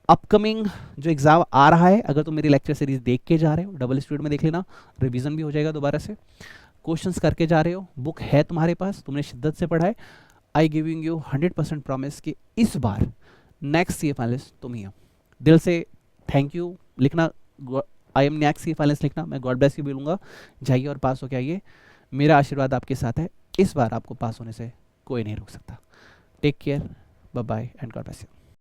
upcoming जो एग्जाम आ रहा है, अगर तुम मेरी लेक्चर सीरीज देख के जा रहे हो, डबल स्पीड में देख लेना, रिवीजन भी हो जाएगा दोबारा से, क्वेश्चंस करके जा रहे हो, बुक है तुम्हारे पास, तुमने शिद्दत से पढ़ा है, आई गिविंग यू 100% प्रॉमिस कि इस बार नेक्स्ट सीए फाइनलिस्ट तुम ही हो। दिल से थैंक यू लिखना, आई एम नेक्स्ट सीए फाइनलिस्ट लिखना, मैं गॉड ब्लेस यू बोलूँगा, जाइए और पास होके आइए, मेरा आशीर्वाद आपके साथ है। इस बार आपको पास होने से कोई नहीं रोक सकता। Take care, bye bye and God bless you.